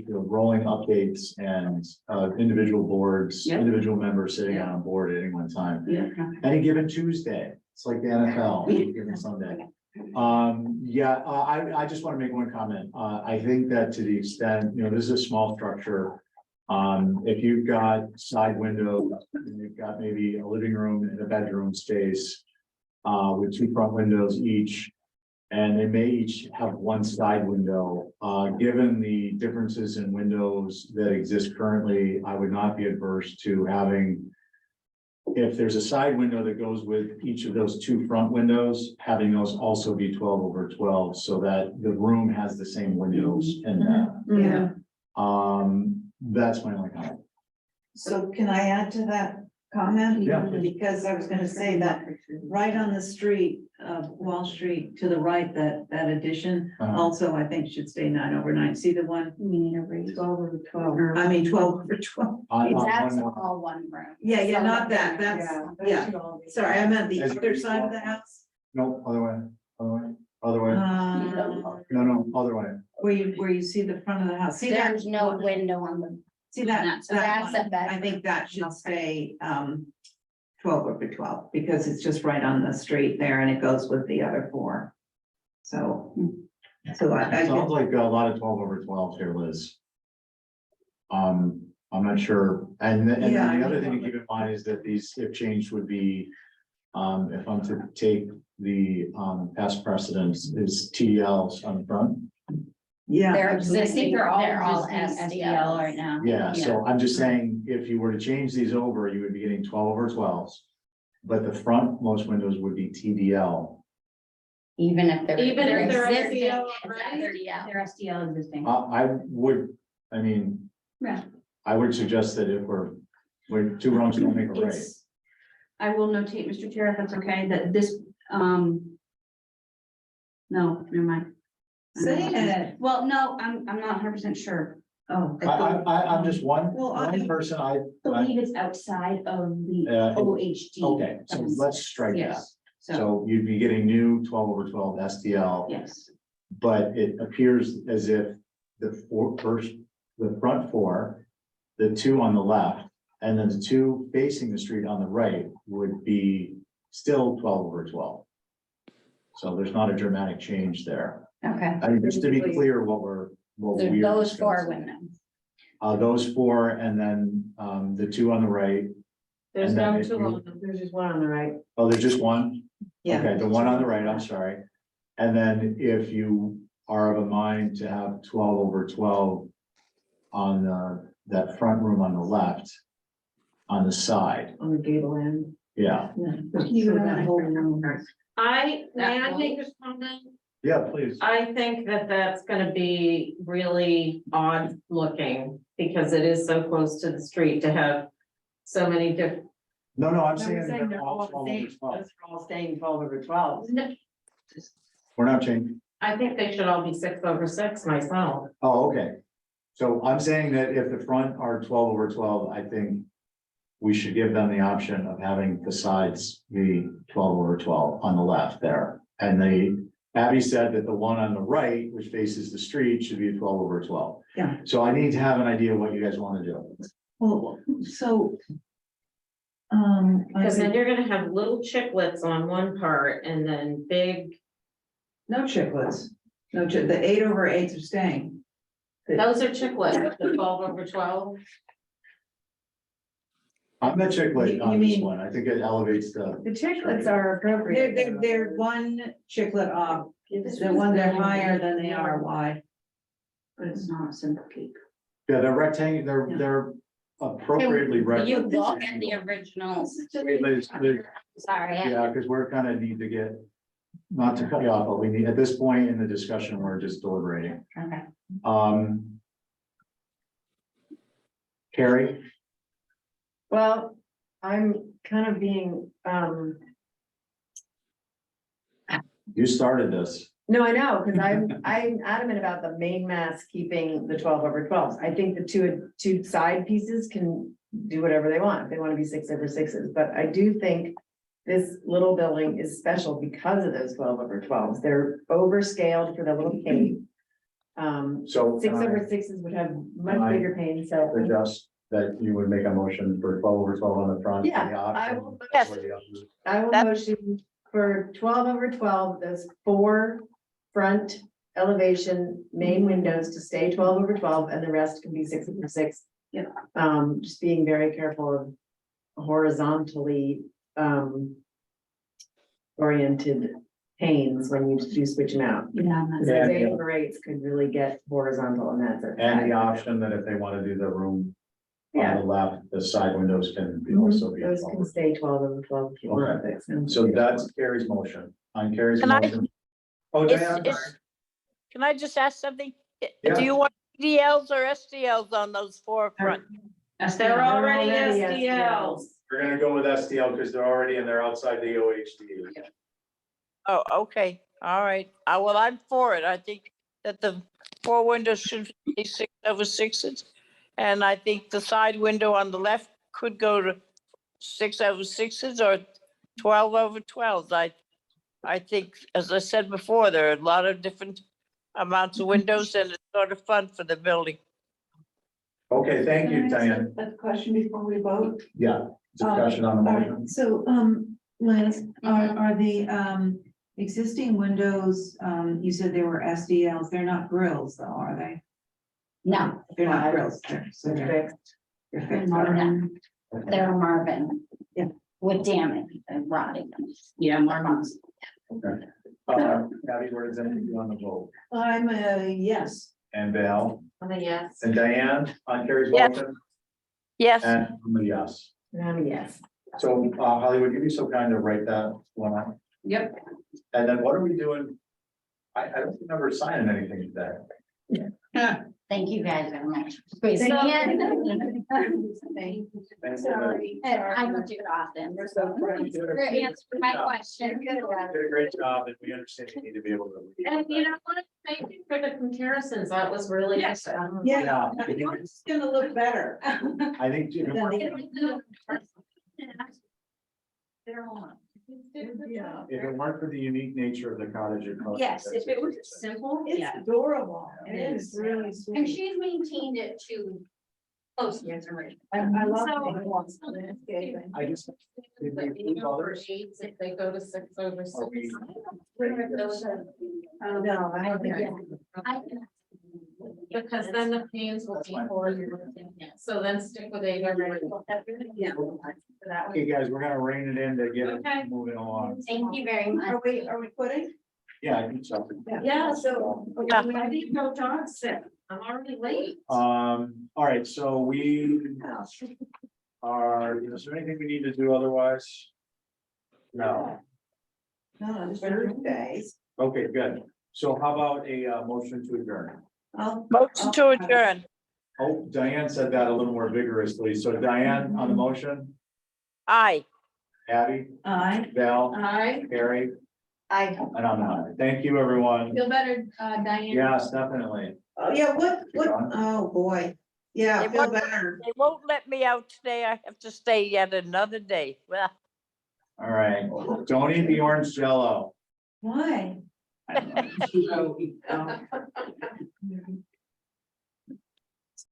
rolling updates and, individual boards, Yeah. individual members sitting on a board at any one time. Yeah. Any given Tuesday, it's like the NFL, any given Sunday. I just want to make one comment. I think that to the extent, this is a small structure. If you've got side windows, and you've got maybe a living room and a bedroom space, with 2 front windows each, and they may each have 1 side window, given the differences in windows that exist currently, I would not be adverse to having, if there's a side window that goes with each of those 2 front windows, having those also be 12/12, so that the room has the same windows in that. Yeah. That's my only comment. So can I add to that comment? Yeah. Because I was gonna say that right on the street of Wall Street to the right, that addition also, I think, should stay 9/9. See the one? You mean every 12/12. I mean, 12/12. That's One more. all one room. Yeah, So not that, that's, yeah. Sorry, I meant the As- other side of the house. No, other way, other way. No, other way. Where you see the front of the house. See that? There's no window on the, See that? So that's that a one? I bedroom. think that should stay 12/12, because it's just right on the street there and it goes with the other 4. So I Sounds like a lot of 12/12 here, Liz. I'm not sure, and the Yeah, other thing to keep in mind is that these, if changed, would be, if I'm to take the past precedents, is TDLs on the front. yeah. they're absolutely. existing, they're all they're all existing SDL right now. Yeah, so I'm just saying, if you were to change these over, you would be getting 12/12s. But the front, most windows would be TDL. even if they're. Even if they're existing, SDL, it's right? 30L. They're SDL existing. Yeah. I would suggest that if we're 2 wrongs don't make a right. It's, I will notate, Mr. Chair, if that's okay, that this, no, never mind. Say it. Well, no, I'm not 100% sure. Oh. I'm just one Well, person, I believe it's outside of the OHD. okay, so let's strike that. Yes, so, So you'd be getting new 12/12 SDL, yes, but it appears as if the front 4, the 2 on the left, and then the 2 facing the street on the right would be still 12/12. So there's not a dramatic change there. Okay, I mean, just to be clear, what so we're those 4 discussing. windows. Those 4, and then, the 2 on the right. There's And then no if 2 you- on them. There's just one on the right. Oh, there's just one? Yeah. Okay, the one on the right, I'm sorry. And then if you are of a mind to have 12/12 on that front room on the left, on the side, On the gable end. yeah. So that whole room. May I make a comment? Yeah, please. I think that that's gonna be really odd looking, because it is so close to the street to have so many different. No, I'm saying they're all 12/12. all staying 12/12. We're not changing. I think they should all be 6/6 myself. Oh, okay. So I'm saying that if the front are 12/12, I think we should give them the option of having the sides be 12/12 on the left there. And Abby said that the one on the right, which faces the street, should be 12/12. Yeah. So I need to have an idea of what you guys want to do. Well, so. Because then you're gonna have little chiclets on one part and then big No chicklets, the 8/8s are staying. Those are chiclets, the 12/12. I'm the chick lit You on this mean- one. I think it elevates the. The chiclets are appropriate. They're one chiclet off, the ones are higher than they are wide. But it's not a simple cake. Yeah, they're rectangular, they're appropriately You rectangular. look at the original. Wait, Liz, Sorry. yeah, because we're kind of need to get, not to cut you off, but we need, at this point in the discussion, we're just deliberating. Okay. Carrie, Well, I'm kind of being, you started this. no, I know, because I'm adamant about the main mass keeping the 12/12s. I think the two side pieces can do whatever they want. If they want to be 6/6s, but I do think this little building is special because of those 12/12s. They're overscaled for the little cave. So can I 6/6s would have much Can I bigger pain, so. suggest that you would make a motion for 12/12 on the front? Yeah, and the I option will- Yes. for the others? I will That- motion for 12/12, those 4 front elevation main windows to stay 12/12, and the rest can be 6/6. Yeah. Just being very careful of horizontally, oriented panes when you do switch them out. Yeah. Because Yeah, those yeah. 8/8s could really get horizontal, and that's it. And the option that if they want to do the room on Yeah. the left, the side windows can be Mhm. also be. Those can stay 12/12. Okay. So that's Carrie's motion. On Carrie's Can I- motion. Oh, Is- Diane, is- sorry. Can I just ask something? Yeah. Do you want DLs or SDLs on those 4 front? They're already SDLs. We're gonna go with STL because they're already and they're outside the OHD. Oh, okay, all right. Well, I'm for it. I think that the 4 windows should be 6/6s. And I think the side window on the left could go to 6/6s or 12/12s. I think, as I said before, there are a lot of different amounts of windows and it's sort of fun for the building. Okay, thank you, Diane. A question before we vote. Yeah, discussion on the All motion. right, so, Liz, are the, existing windows, you said they were SDLs, they're not grills though, are they? No, They're not grills, so They're they're, fixed. they're they're fixed, all right. Marvin. They're Marvin. Yeah. With damage and rotting. Yeah, Marvin's. Abby, where does anything on the vote? I'm a yes. And Val I'm a yes. and Diane on Carrie's Yes. motion Yes, and I'm a yes. Yes. So Hollywood, give me so kind to write that one out. Yep. And then what are we doing? I don't remember signing anything today. Thank you guys very much. Squeezing me in. Sorry. I don't do it often. You're so funny. For answering my question. You did a great job and we understand you need to be able to. And you know what, thank you for the comparisons, that was really. Yes. Yeah, Yeah, it's gonna look better. I think if it weren't- Yeah. if it weren't for the unique nature of the cottage. Yes, if it was simple, It's yeah. adorable. It It is is. really And sweet. she's maintained it to close to its original. I love So- it. I just. Did we include others? If they go to 6/6. Are we- Oh, no, I don't think. Because then the pains will be for you. So then stick with 8/8. Yeah. Okay, guys, we're gonna rein it in to get Okay. it moving along. Thank you very much. Are we quitting? Yeah, I think so. Yeah, so. Yeah. I think no John's sick, I'm already late. All right, so we are, is there anything we need to do otherwise? No. No, just birthdays. Okay, good. So how about a motion to adjourn? motion to adjourn. Oh, Diane said that a little more vigorously. So Diane on the motion, Aye. Abby, Aye. Val, Hi. Carrie, I. and I'm an aye. Thank you, everyone. Feel better, Diane? Yes, definitely. Oh, yeah, oh, boy. Yeah, I They feel want- better. They won't let me out today. I have to stay yet another day. Well, All right. Don't eat the orange jello. Why? I don't know.